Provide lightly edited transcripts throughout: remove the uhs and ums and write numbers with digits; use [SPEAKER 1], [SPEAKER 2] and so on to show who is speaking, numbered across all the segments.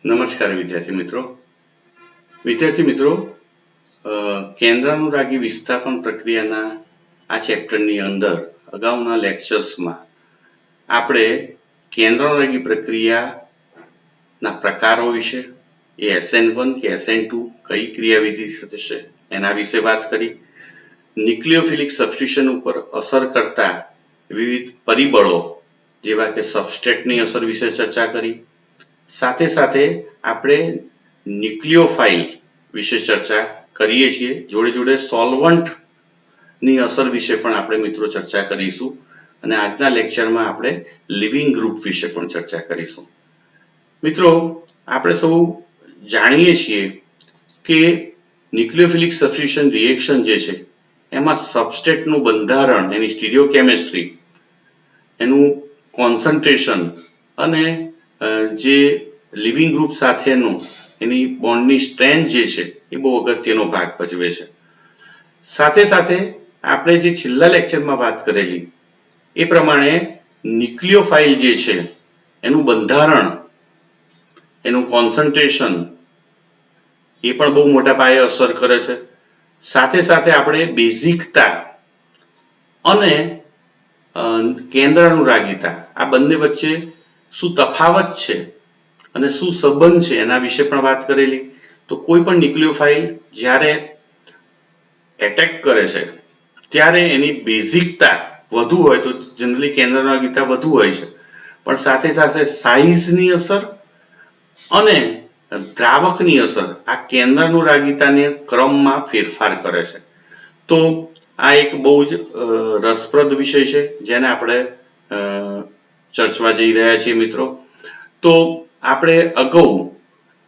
[SPEAKER 1] નમસ્કાર વિદ્યાર્થી મિત્રો કેન્દ્રાનુરાગી વિસ્થાપન પ્રક્રિયાના આ ચેપ્ટરની અંદર અગાઉના લેક્ચર્સમાં આપણે કેન્દ્રાનુરાગી પ્રક્રિયાના પ્રકારો વિશે એ SN1 કે SN2 કઈ ક્રિયાવિધિ થશે એના વિશે વાત કરી. ન્યુક્લિયોફિલિક સબસ્ટિટ્યુશન ઉપર અસર કરતા વિવિધ પરિબળો જેવા કે સબસ્ટ્રેટની અસર વિશે ચર્ચા કરી. સાથે સાથે આપણે ન્યુક્લિયોફાઇલ વિશે ચર્ચા કરીએ છીએ. જોડે જોડે સોલ્વન્ટ ની અસર વિશે પણ આપણે મિત્રો ચર્ચા કરીશું અને આજના લેક્ચરમાં આપણે લિવિંગ ગ્રુપ વિશે પણ ચર્ચા કરીશું. મિત્રો આપણે સૌ જાણીએ છીએ કે ન્યુક્લિયોફિલિક સબસ્ટિટ્યુશન રિએક્શન જે છે એમાં સબસ્ટ્રેટનું બંધારણ, એની સ્ટીરિયોકેમિસ્ટ્રી, એનું કોન્સન્ટ્રેશન અને જે લિવિંગ ગ્રુપ સાથેનું એની બોન્ડની સ્ટ્રેન્થ જે છે એ બહુ અગત્યનો ભાગ ભજવે છે. સાથે સાથે આપણે જે છેલ્લા લેક્ચરમાં વાત કરેલી એ પ્રમાણે ન્યુક્લિયોફાઇલ જે છે એનું બંધારણ, એનું કોન્સન્ટ્રેશન એ પણ બહુ મોટા પાયે અસર કરે છે. સાથે સાથે આપણે બેઝિકતા અને કેન્દ્રાનુરાગીતા આ બંને વચ્ચે શું તફાવત છે અને શું સંબંધ છે એના વિશે પણ વાત કરેલી. તો કોઈ પણ ન્યુક્લિયોફાઇલ જ્યારે એટેક કરે છે ત્યારે એની બેઝિકતા વધુ હોય તો જનરલી કેન્દ્રાનુરાગીતા વધુ હોય છે, પણ સાથે સાથે સાઇઝની અસર અને દ્રાવકની અસર આ કેન્દ્રાનુરાગીતાને ક્રમમાં ફેરફાર કરે છે. તો આ એક બહુ જ રસપ્રદ વિષય છે જેને આપણે ચર્ચવા જઈ રહ્યા છીએ મિત્રો. તો આપણે અગાઉ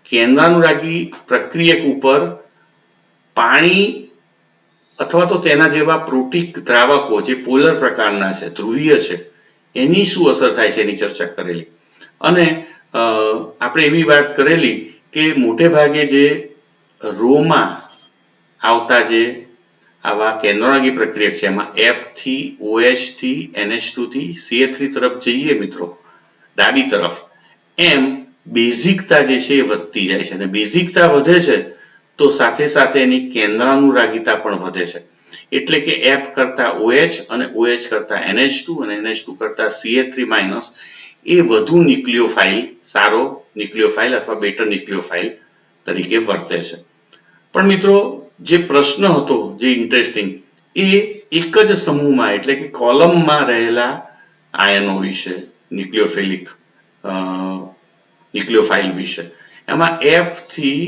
[SPEAKER 1] કેન્દ્રાનુરાગી પ્રક્રિયક ઉપર પાણી અથવા તો તેના જેવા પ્રોટીક દ્રાવકો જે પોલર પ્રકારના છે, ધ્રુવીય છે, એની શું અસર થાય છે એની ચર્ચા કરેલી. અને આપણે એવી વાત કરેલી કે મોટે ભાગે જે રોમાં આવતા જે આવા કેન્દ્રાનુરાગી પ્રક્રિયક છે એમાં F થી OH થી NH2 થી CH3 તરફ જઈએ મિત્રો, ડાબી તરફ, એમ બેઝિકતા જે છે એ વધતી જાય છે અને બેઝિકતા વધે છે તો સાથે સાથે એની કેન્દ્રાનુરાગીતા પણ વધે છે. એટલે કે F કરતા OH અને OH કરતા NH2 અને NH2 કરતા CH3- એ વધુ ન્યુક્લિયોફાઇલ, સારો ન્યુક્લિયોફાઇલ અથવા બેટર ન્યુક્લિયોફાઇલ તરીકે વર્તે છે. પણ મિત્રો જે પ્રશ્ન હતો જે ઇન્ટરેસ્ટિંગ એ એક જ સમૂહમાં એટલે કે કોલમમાં રહેલા આયનો વિશે, ન્યુક્લિયોફાઇલ વિશે. એમાં F થી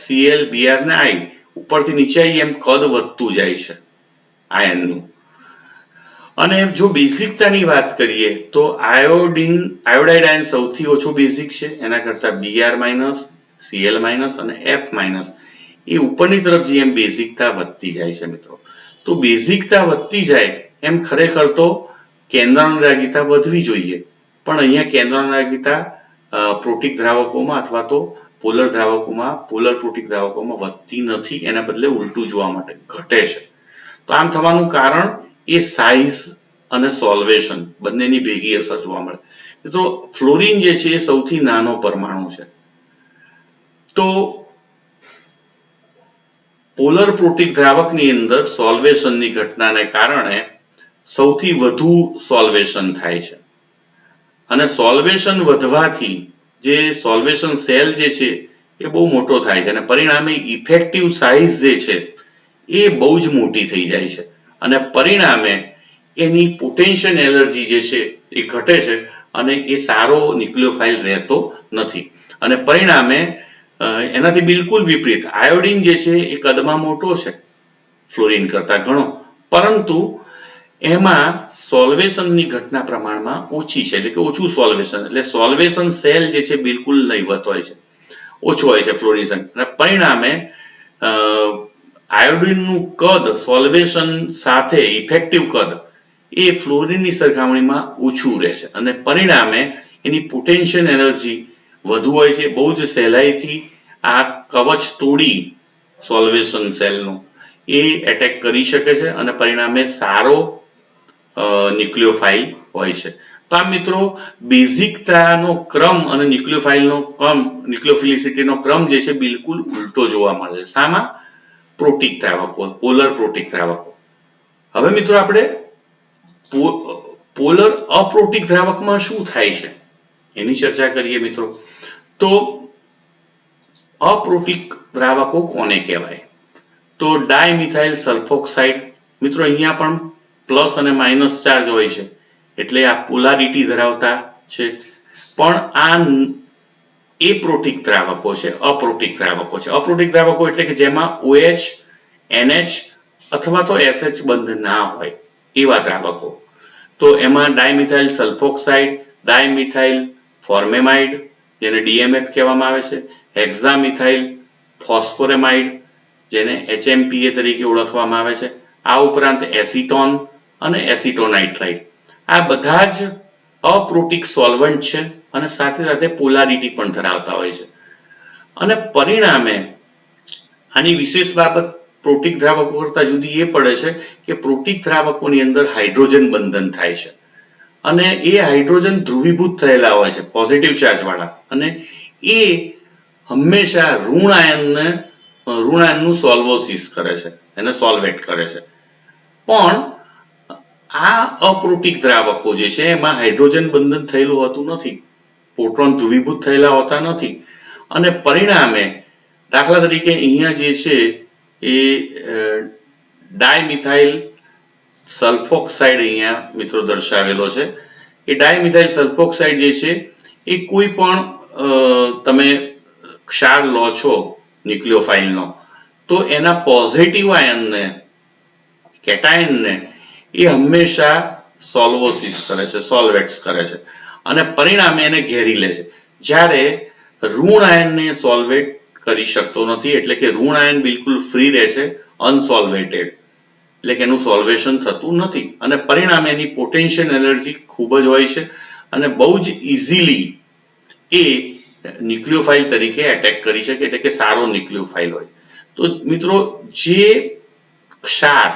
[SPEAKER 1] Cl Br ને I ઉપરથી નીચે એમ કદ વધતું જાય છે આયનનું. અને જો બેઝિકતાની વાત કરીએ તો આયોડાઇડ આયન સૌથી ઓછો બેઝિક છે, એના કરતા Br-, Cl- અને F- એ ઉપરની તરફ જેમ બેઝિકતા વધતી જાય છે મિત્રો. તો બેઝિકતા વધતી જાય એમ ખરેખર તો કેન્દ્રાનુરાગીતા વધવી જોઈએ, પણ અહીંયા કેન્દ્રાનુરાગીતા પ્રોટીક દ્રાવકોમાં અથવા તો પોલર દ્રાવકોમાં, પોલર પ્રોટીક દ્રાવકોમાં વધતી નથી, એના બદલે ઉલટું જોવા માટે ઘટે છે. તો આમ થવાનું કારણ એ સાઇઝ અને સોલ્વેશન બંનેની ભેગી અસર જોવા મળે. તો ફ્લોરિન જે છે એ સૌથી નાનો પરમાણુ છે. તો પોલર પ્રોટીક દ્રાવકની અંદર સોલ્વેશનની ઘટનાને કારણે સૌથી વધુ સોલ્વેશન થાય છે અને સોલ્વેશન વધવાથી જે સોલ્વેશન સેલ જે છે એ બહુ મોટો થાય છે અને પરિણામે ઇફેક્ટિવ સાઇઝ જે છે એ બહુ જ મોટી થઈ જાય છે અને પરિણામે એની પોટેન્શિયલ એનર્જી જે છે એ ઘટે છે અને એ સારો ન્યુક્લિયોફાઇલ રહેતો નથી. અને પરિણામે એનાથી બિલકુલ વિપરીત આયોડિન જે છે એ કદમાં મોટો છે ફ્લોરિન કરતા ઘણો, પરંતુ એમાં સોલ્વેશનની ઘટના પ્રમાણમાં ઓછી છે, એટલે કે ઓછું સોલ્વેશન, એટલે સોલ્વેશન સેલ જે છે બિલકુલ નહીવત હોય છે, ઓછો હોય છે ફ્લોરિન. અને પરિણામે આયોડિનનું કદ સોલ્વેશન સાથે ઇફેક્ટિવ કદ એ ફ્લોરિનની સરખામણીમાં ઓછું રહે છે અને પરિણામે એની પોટેન્શિયલ એનર્જી વધુ હોય છે. બહુ જ સહેલાઈથી આ કવચ તોડી સોલ્વેશન સેલનું એ એટેક કરી શકે છે અને પરિણામે સારો ન્યુક્લિયોફાઇલ હોય છે. તો આ મિત્રો બેઝિકતાનો ક્રમ અને ન્યુક્લિયોફિલિસિટીનો ક્રમ જે છે બિલકુલ ઉલટો જોવા મળે છે. શામાં? Protic દ્રાવકો, polar protic દ્રાવકો. હવે મિત્રો આપણે પોલર અપ્રોટીક દ્રાવકમાં શું થાય છે એની ચર્ચા કરીએ મિત્રો. તો અપ્રોટીક દ્રાવકો કોને કહેવાય? તો ડાયમિથાઇલ સલ્ફોક્સાઇડ. મિત્રો અહીંયા પણ પ્લસ અને માઇનસ ચાર્જ હોય છે એટલે આ પોલારિટી ધરાવતા છે. પણ આ એપ્રોટીક દ્રાવકો છે, અપ્રોટીક દ્રાવકો છે. અપ્રોટીક દ્રાવકો એટલે કે જેમાં OH, NH અથવા તો SH બંધ ના હોય એવા દ્રાવકો. તો એમાં ડાયમિથાઇલ સલ્ફોક્સાઇડ, ડાયમિથાઇલ ફોર્મેમાઇડ જેને DMF કહેવામાં આવે છે, હેક્ઝામિથાઇલ ફોસ્ફોરેમાઇડ જેને HMPA તરીકે ઓળખવામાં આવે છે. આ ઉપરાંત એસિટોન અને એસિટોનાઇટ્રાઇડ આ બધા જ અપ્રોટીક સોલ્વન્ટ છે અને સાથે સાથે પોલારિટી પણ ધરાવતા હોય છે. અને પરિણામે આની વિશેષ બાબત પ્રોટીક દ્રાવકો કરતા જુદી એ પડે છે કે પ્રોટીક દ્રાવકોની અંદર હાઇડ્રોજન બંધન થાય છે અને એ હાઇડ્રોજન ધ્રુવીભૂત થયેલા હોય છે, પોઝિટિવ ચાર્જ વાળા, અને એ હંમેશા ઋણ આયનનું સોલ્વોસિસ કરે છે, એને સોલ્વેટ કરે છે. પણ આ અપ્રોટીક દ્રાવકો જે છે એમાં હાઇડ્રોજન બંધન થયેલું હોતું નથી, પ્રોટોન ધ્રુવીભૂત થયેલા હોતા નથી અને પરિણામે દાખલા તરીકે અહીંયા જે છે એ ડાયમિથાઇલ સલ્ફોક્સાઇડ અહીંયા મિત્રો દર્શાવેલો છે. એ ડાયમિથાઇલ સલ્ફોક્સાઇડ જે છે એ કોઈ પણ તમે ક્ષાર લો છો ન્યુક્લિયોફાઇલનો તો એના પોઝિટિવ આયનને, કેટાયનને એ હંમેશા સોલ્વોસિસ કરે છે, સોલ્વેટ્સ કરે છે અને પરિણામે એને ઘેરી લે છે. જ્યારે ઋણ આયનને સોલ્વેટ કરી શકતો નથી એટલે કે ઋણ આયન બિલકુલ ફ્રી રહે છે, અનસોલ્વેટેડ, એટલે કે એનું સોલ્વેશન થતું નથી અને પરિણામે એની પોટેન્શિયલ એનર્જી ખૂબ જ હોય છે અને બહુ જ ઇઝીલી એ ન્યુક્લિયોફાઇલ તરીકે એટેક કરી શકે, એટલે કે સારો ન્યુક્લિયોફાઇલ હોય. તો મિત્રો જે ક્ષાર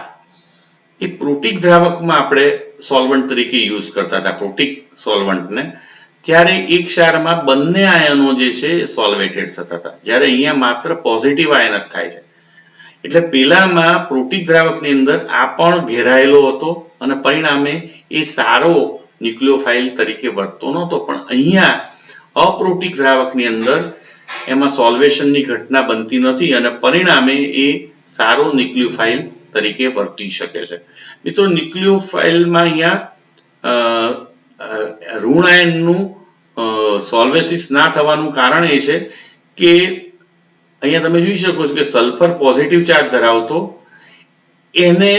[SPEAKER 1] એ પ્રોટીક દ્રાવકમાં આપણે સોલ્વન્ટ તરીકે યુઝ કરતા હતા, પ્રોટીક સોલ્વન્ટને, ત્યારે એક ક્ષારમાં બંને આયનો જે છે સોલ્વેટેડ થતા હતા, જ્યારે અહીંયા માત્ર પોઝિટિવ આયન જ થાય છે. એટલે પેલામાં પ્રોટીક દ્રાવકની અંદર આ પણ ઘેરાયેલો હતો અને પરિણામે એ સારો ન્યુક્લિયોફાઇલ તરીકે વર્તતો નહોતો. પણ અહીંયા અપ્રોટીક દ્રાવકની અંદર એમાં સોલ્વેશનની ઘટના બનતી નથી અને પરિણામે એ સારો ન્યુક્લિયોફાઇલ તરીકે વર્તી શકે છે. મિત્રો ન્યુક્લિયોફાઇલમાં અહીંયા ઋણ આયનનું સોલ્વેસિસ ના થવાનું કારણ એ છે કે અહીંયા તમે જોઈ શકો છો કે સલ્ફર પોઝિટિવ ચાર્જ ધરાવતો એને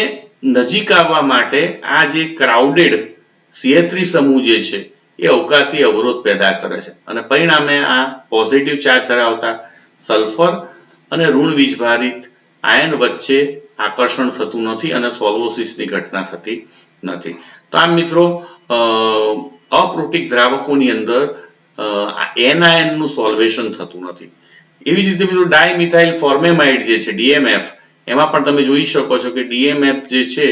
[SPEAKER 1] નજીક આવવા માટે આ જે ક્રાઉડેડ CH3 સમૂહ જે છે એ અવકાશી અવરોધ પેદા કરે છે અને પરિણામે આ પોઝિટિવ ચાર્જ ધરાવતા સલ્ફર અને ઋણ વીજભારિત આયન વચ્ચે આકર્ષણ થતું નથી અને સોલ્વોસિસની ઘટના થતી નથી. તો આમ મિત્રો અપ્રોટીક દ્રાવકોની અંદર એનાયનનું સોલ્વેશન થતું નથી. એવી જ રીતે મિત્રો ડાયમિથાઇલ ફોર્મેમાઇડ જે છે DMF, એમાં પણ તમે જોઈ શકો છો કે DMF જે છે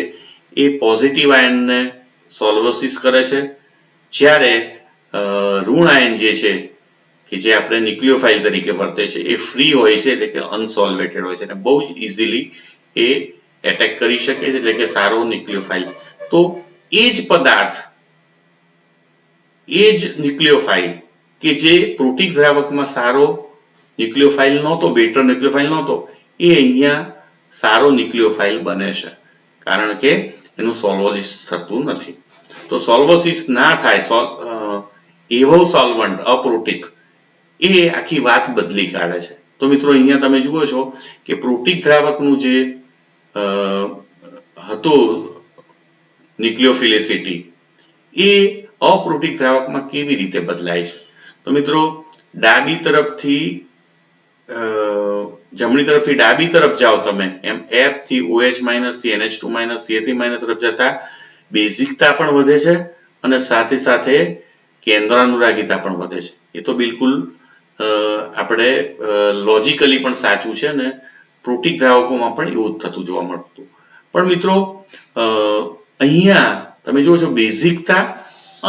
[SPEAKER 1] એ પોઝિટિવ આયનને સોલ્વોસિસ કરે છે, જ્યારે ઋણ આયન જે છે કે જે આપણે ન્યુક્લિયોફાઇલ તરીકે વર્તે છે એ ફ્રી હોય છે, એટલે કે અનસોલ્વેટેડ હોય છે અને બહુ જ ઇઝીલી એ એટેક કરી શકે છે, એટલે કે સારો ન્યુક્લિયોફાઇલ. તો એ જ પદાર્થ, એ જ ન્યુક્લિયોફાઇલ કે જે પ્રોટીક દ્રાવકમાં સારો ન્યુક્લિયોફાઇલ નહોતો, બેટર ન્યુક્લિયોફાઇલ નહોતો, એ અહીંયા સારો ન્યુક્લિયોફાઇલ બને છે કારણ કે એનું સોલ્વોસિસ થતું નથી. તો સોલ્વોસિસ ના થાય એવો સોલ્વન્ટ અપ્રોટીક, એ આખી વાત બદલી કાઢે છે. તો મિત્રો અહીંયા તમે જુઓ છો કે પ્રોટીક દ્રાવકનું જે હતું ન્યુક્લિયોફિલિસિટી એ અપ્રોટીક દ્રાવકમાં કેવી રીતે બદલાય છે. તો મિત્રો ડાબી તરફથી જમણી તરફથી ડાબી તરફ જાઓ તમે એમ F થી OH માઇનસ થી NH2 માઇનસ CH3 માઇનસ તરફ જતા બેઝિકતા પણ વધે છે અને સાથે સાથે કેન્દ્રાનુરાગીતા પણ વધે છે. એ તો બિલકુલ આપણે લોજિકલી પણ સાચું છે અને પ્રોટીક દ્રાવકોમાં પણ એવું જ થતું જોવા મળતું. પણ મિત્રો અહીંયા તમે જુઓ છો બેઝિકતા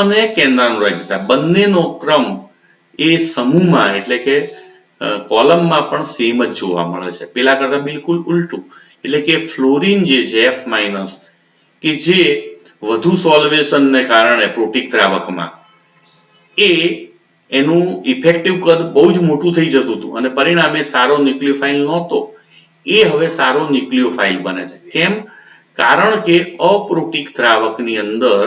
[SPEAKER 1] અને કેન્દ્રાનુરાગિતા બંનેનો ક્રમ એ સમૂહમાં એટલે કે કોલમમાં પણ સેમ જ જોવા મળે છે. પેલા કરતા બિલકુલ ઉલટું, એટલે કે ફ્લોરિન જે છે F- કે જે વધુ સોલ્વેશનને કારણે પ્રોટીક દ્રાવકમાં એ એનું ઇફેક્ટિવ કદ બહુ જ મોટું થઈ જતું હતું અને પરિણામે સારો ન્યુક્લિયોફાઇલ નહોતો, એ હવે સારો ન્યુક્લિયોફાઇલ બને છે. કેમ? કારણ કે અપ્રોટીક દ્રાવકની અંદર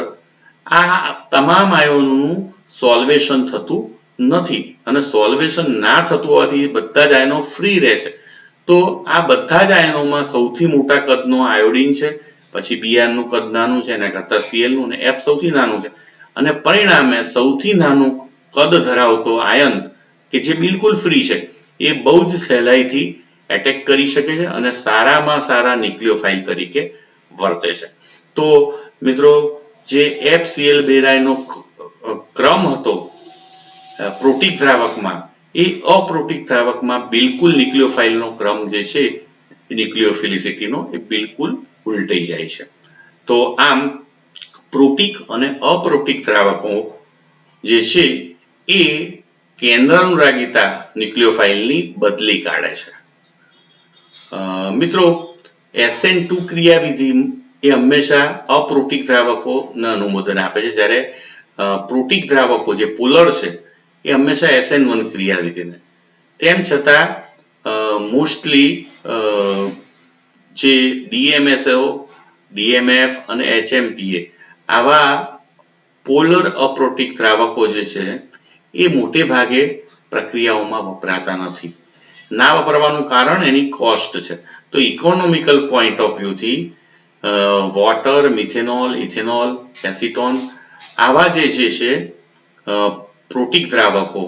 [SPEAKER 1] આ તમામ આયનોનું સોલ્વેશન થતું નથી અને સોલ્વેશન ના થતું હોવાથી બધા જ આયનો ફ્રી રહે છે. તો આ બધા જ આયનોમાં સૌથી મોટા કદનો આયોડિન છે, પછી Br નું કદ નાનું છે એના કરતા Cl નું, અને F સૌથી નાનું છે, અને પરિણામે સૌથી નાનું કદ ધરાવતો આયન કે જે બિલકુલ ફ્રી છે એ બહુ જ સહેલાઈથી એટેક કરી શકે છે અને સારામાં સારા ન્યુક્લિયોફાઇલ તરીકે વર્તે છે. તો મિત્રો, જે FCl બેરાયનો ક્રમ હતો પ્રોટીક દ્રાવકમાં, એ અપ્રોટીક દ્રાવકમાં બિલકુલ ન્યુક્લિયોફાઇલનો ક્રમ જે છે ન્યુક્લિયોફિલિસિટીનો એ બિલકુલ ઉલટાઈ જાય છે. તો આમ પ્રોટીક અને અપ્રોટીક દ્રાવકો જે છે એ કેન્દ્રાનુરાગિતા ન્યુક્લિયોફાઇલની બદલી કાઢે છે. મિત્રો, SN2 ક્રિયાવિધિ એ હંમેશા અપ્રોટીક દ્રાવકોને અનુમોદન આપે છે, જ્યારે પ્રોટીક દ્રાવકો જે પોલર છે એ હંમેશા SN1 ક્રિયાવિધિને. તેમ છતાં મોસ્ટલી જે DMSO, DMF અને HMPA આવા પોલર અપ્રોટીક દ્રાવકો જે છે એ મોટે ભાગે પ્રક્રિયાઓમાં વપરાતા નથી. ના વપરાવાનું કારણ એની કોસ્ટ છે. તો ઇકોનોમિકલ પોઈન્ટ ઓફ વ્યૂથી વોટર, મિથેનોલ, ઇથેનોલ, એસિટોન આવા જે છે પ્રોટીક દ્રાવકો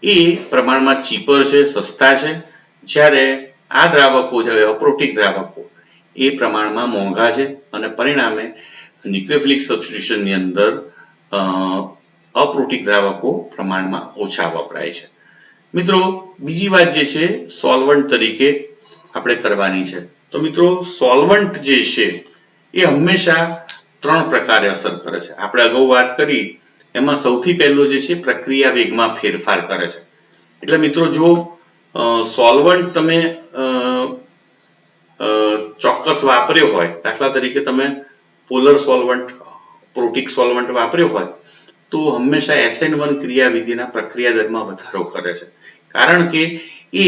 [SPEAKER 1] એ પ્રમાણમાં ચીપર છે, સસ્તા છે, જ્યારે આ દ્રાવકો જે અપ્રોટીક દ્રાવકો એ પ્રમાણમાં મોંઘા છે અને પરિણામે ન્યુક્લિયોફિલિક સબસ્ટિટ્યુશનની અંદર અપ્રોટીક દ્રાવકો પ્રમાણમાં ઓછા વપરાય છે. મિત્રો, બીજી વાત જે છે સોલ્વન્ટ તરીકે આપણે કરવાની છે. તો મિત્રો, સોલ્વન્ટ જે છે એ હંમેશા 3 પ્રકારે અસર કરે છે. આપણે અગાઉ વાત કરી એમાં સૌથી પહેલો જે છે પ્રક્રિયા વેગમાં ફેરફાર કરે છે. એટલે મિત્રો, જો સોલ્વન્ટ તમે ચોક્કસ વાપર્યો હોય, દાખલા તરીકે તમે પોલર સોલ્વન્ટ, પ્રોટીક સોલ્વન્ટ વાપર્યો હોય, તો હંમેશા SN1 ક્રિયાવિધિના પ્રક્રિયા દરમાં વધારો કરે છે, કારણ કે એ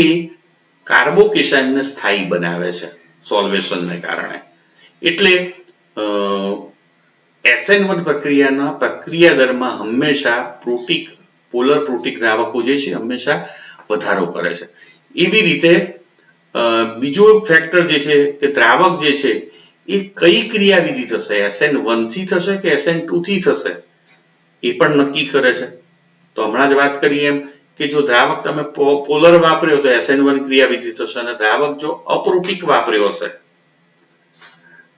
[SPEAKER 1] કાર્બોકેશનને સ્થાયી બનાવે છે સોલ્વેશનને કારણે. એટલે SN1 પ્રક્રિયાના પ્રક્રિયા દરમાં હંમેશા પોલર પ્રોટીક દ્રાવકો જે છે હંમેશા વધારો કરે છે. એવી રીતે બીજો ફેક્ટર જે છે કે દ્રાવક જે છે એ કઈ ક્રિયાવિધિ થશે, SN1 થી થશે કે SN2 થી થશે, એ પણ નક્કી કરે છે. તો હમણાં જ વાત કરી એમ કે જો દ્રાવક તમે પોલર વાપર્યો તો SN1 ક્રિયાવિધિ થશે, અને દ્રાવક જો અપ્રોટીક વાપર્યો હશે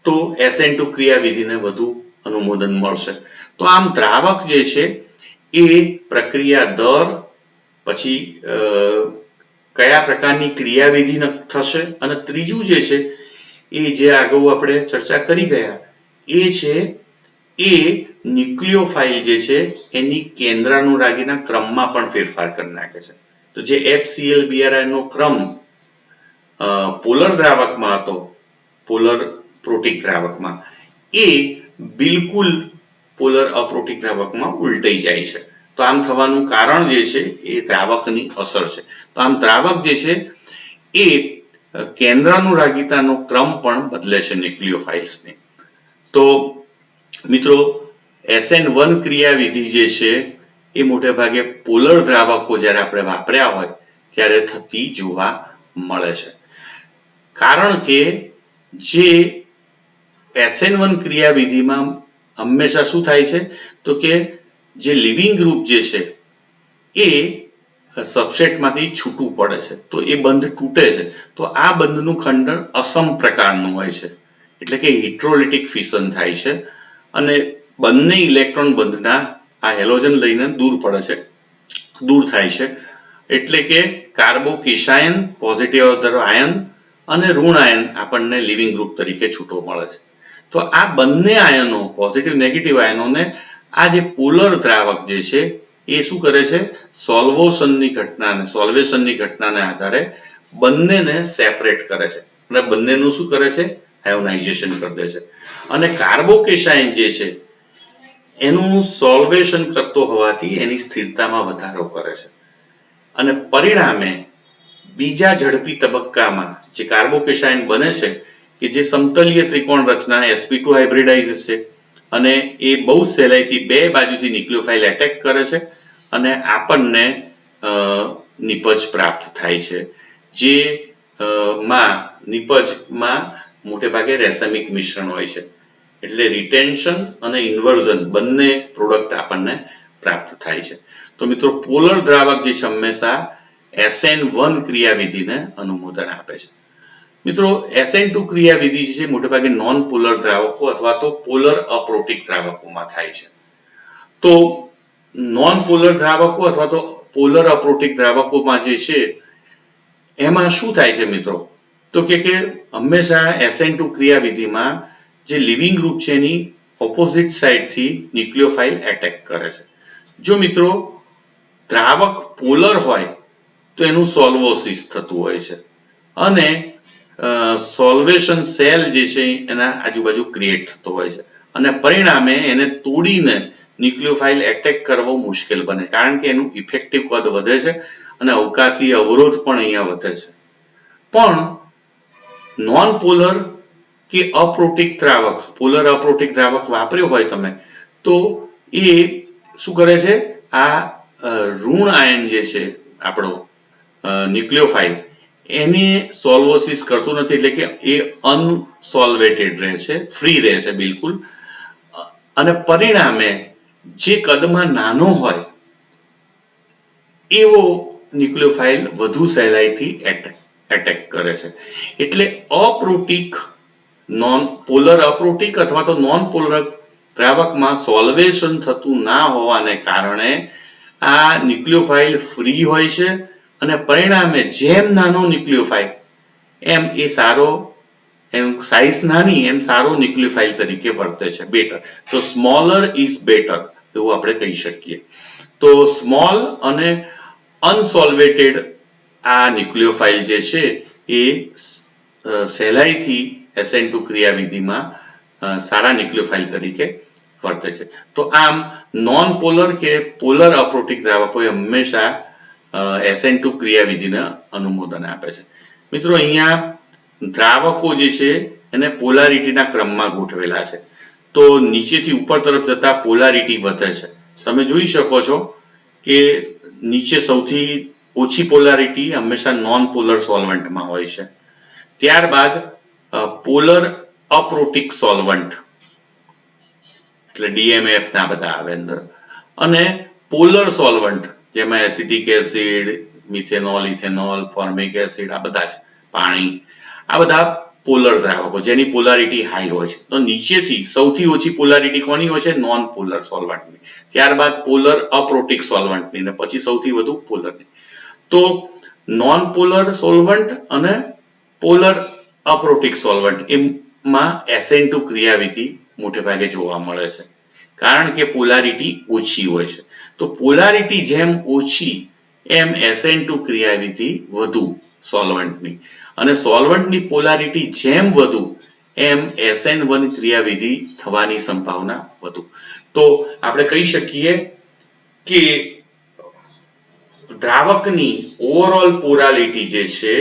[SPEAKER 1] તો SN2 ક્રિયાવિધિને વધુ અનુમોદન મળશે. તો આમ દ્રાવક જે છે એ પ્રક્રિયા દર, પછી કયા પ્રકારની ક્રિયાવિધિ થશે, અને ત્રીજું જે છે એ જે અગાઉ આપણે ચર્ચા કરી ગયા એ છે એ ન્યુક્લિયોફાઇલ જે છે એની કેન્દ્રાનુરાગીના ક્રમમાં પણ ફેરફાર કરી નાખે છે. તો જે FCl BRI નો ક્રમ પોલર દ્રાવકમાં હતો, પોલર પ્રોટીક દ્રાવકમાં, એ બિલકુલ પોલર અપ્રોટીક દ્રાવકમાં ઉલટાઈ જાય છે. તો આમ થવાનું કારણ જે છે એ દ્રાવકની અસર છે. તો આમ દ્રાવક જે છે એ કેન્દ્રાનુરાગિતાનો ક્રમ પણ બદલે છે ન્યુક્લિયોફાઇલ્સની. તો મિત્રો, SN1 ક્રિયાવિધિ જે છે એ મોટે ભાગે પોલર દ્રાવકો જ્યારે આપણે વાપર્યા હોય ત્યારે થતી જોવા મળે છે, કારણ કે જે SN1 ક્રિયાવિધિમાં હંમેશા શું થાય છે તો કે જે લિવિંગ ગ્રુપ જે છે એ સબસ્ટ્રેટમાંથી છૂટું પડે છે, તો એ બંધ તૂટે છે. તો આ બંધનું ખંડન અસમ પ્રકારનું હોય છે, એટલે કે હિટ્રોલિટિક ફિશન થાય છે અને બંને ઇલેક્ટ્રોન બંધના આ હેલોજન લઈને દૂર થાય છે. એટલે કે કાર્બોકેશાયન, પોઝિટિવ આયન, અને ઋણ આયન આપણને લિવિંગ ગ્રુપ તરીકે છૂટો મળે છે. તો આ બંને આયનો, પોઝિટિવ નેગેટિવ આયનોને આ જે પોલર દ્રાવક જે છે એ શું કરે છે, સોલ્વેશનની ઘટનાને આધારે બંનેને સેપરેટ કરે છે અને બંનેનું શું કરે છે, આયોનાઇઝેશન કરી દે છે. અને કાર્બોકેશાઇન જે છે એનું સોલ્વેશન કરતો હોવાથી એની સ્થિરતામાં વધારો કરે છે અને પરિણામે બીજા ઝડપી તબક્કામાં જે કાર્બોકેશાઇન બને છે કે જે સમતલીય ત્રિકોણ રચના sp2 હાઇબ્રિડાઇઝ છે અને એ બહુ સહેલાઈથી બે બાજુથી ન્યુક્લિયોફાઇલ એટેક કરે છે અને આપણને નિપજ પ્રાપ્ત થાય છે, જે નિપજમાં મોટે ભાગે રેસેમિક મિશ્રણ હોય છે. એટલે રિટેન્શન અને ઇન્વર્ઝન બંને પ્રોડક્ટ આપણને પ્રાપ્ત થાય છે. તો મિત્રો પોલર દ્રાવક જે છે હંમેશા SN1 ક્રિયાવિધિને અનુમોદન આપે છે. મિત્રો SN2 ક્રિયાવિધિ છે મોટે ભાગે નોન પોલર દ્રાવકો અથવા તો પોલર અપ્રોટિક દ્રાવકોમાં થાય છે. તો નોન પોલર દ્રાવકો અથવા તો પોલર અપ્રોટિક દ્રાવકોમાં જે છે એમાં શું થાય છે મિત્રો, તો કે હંમેશા SN2 ક્રિયાવિધિમાં જે લિવિંગ ગ્રુપ છે એની ઓપોઝિટ સાઇડથી ન્યુક્લિયોફાઇલ એટેક કરે છે. જો મિત્રો દ્રાવક પોલર હોય તો એનું સોલ્વોસિસ થતું હોય છે અને સોલ્વેશન સેલ જે છે એના આજુબાજુ ક્રિએટ થતો હોય છે અને પરિણામે એને તોડીને ન્યુક્લિયોફાઇલ એટેક કરવો મુશ્કેલ બને, કારણ કે એનું ઇફેક્ટિવ કદ વધે છે અને અવકાશી અવરોધ પણ અહીંયા વધે છે. પણ નોન પોલર કે અપ્રોટિક દ્રાવક, પોલર અપ્રોટિક દ્રાવક વાપર્યો હોય તમે તો એ શું કરે છે, આ ઋણ આયન જે છે આપણો ન્યુક્લિયોફાઇલ એને સોલ્વોસિસ કરતું નથી, એટલે કે એ અનસોલ્વેટેડ રહે છે, ફ્રી રહે છે બિલકુલ. અને પરિણામે જે કદમાં નાનો હોય એવો ન્યુક્લિયોફાઇલ વધુ સહેલાઈથી એટેક કરે છે. એટલે અપ્રોટિક પોલર અપ્રોટિક અથવા તો નોન પોલર દ્રાવકમાં સોલ્વેશન થતું ના હોવાને કારણે આ ન્યુક્લિયોફાઇલ ફ્રી હોય છે અને પરિણામે જેમ નાનો ન્યુક્લિયોફાઇલ એમ એ સારો, એમ સાઇઝ નાની એમ સારો ન્યુક્લિયોફાઇલ તરીકે વર્તે છે, બેટર. તો સ્મોલર ઇઝ બેટર એવું આપણે કહી શકીએ. તો સ્મોલ અને અનસોલ્વેટેડ આ ન્યુક્લિયોફાઇલ જે છે એ સહેલાઈથી SN2 ક્રિયાવિધિમાં સારા ન્યુક્લિયોફાઇલ તરીકે વર્તે છે. તો આમ નોન પોલર કે પોલર અપ્રોટિક દ્રાવકોએ હંમેશા SN2 ક્રિયાવિધિને અનુમોદન આપે છે. મિત્રો અહીંયા દ્રાવકો જે છે એને પોલારિટીના ક્રમમાં ગોઠવેલા છે. તો નીચેથી ઉપર તરફ જતા પોલારિટી વધે છે. તમે જોઈ શકો છો કે નીચે સૌથી ઓછી પોલારિટી હંમેશા નોન પોલર સોલ્વન્ટમાં હોય છે, ત્યારબાદ પોલર અપ્રોટિક સોલ્વન્ટ એટલે DMF ના બધા આવે અંદર, અને પોલર સોલ્વન્ટ જેમાં acetic acid, methanol, ethanol, formic acid, આ બધા જ પાણી, આ બધા પોલર દ્રાવકો જેની પોલારિટી હાઈ હોય છે. તો નીચેથી સૌથી ઓછી પોલારિટી કોની હોય છે, નોન પોલર સોલ્વન્ટની, ત્યારબાદ પોલર અપ્રોટિક સોલ્વન્ટની, ને પછી સૌથી વધુ પોલરની. તો નોન પોલર સોલ્વન્ટ અને પોલર અપ્રોટિક સોલ્વન્ટ એમાં SN2 ક્રિયાવિધિ મોટે ભાગે જોવા મળે છે, કારણ કે પોલારિટી ઓછી હોય છે. તો પોલારિટી જેમ ઓછી એમ SN2 ક્રિયાવિધિ વધુ સોલ્વન્ટની, અને સોલ્વન્ટની પોલારિટી જેમ વધુ એમ SN1 ક્રિયાવિધિ થવાની સંભાવના વધુ. તો આપણે કહી શકીએ કે દ્રાવકની ઓવરઓલ પોલારિટી જે છે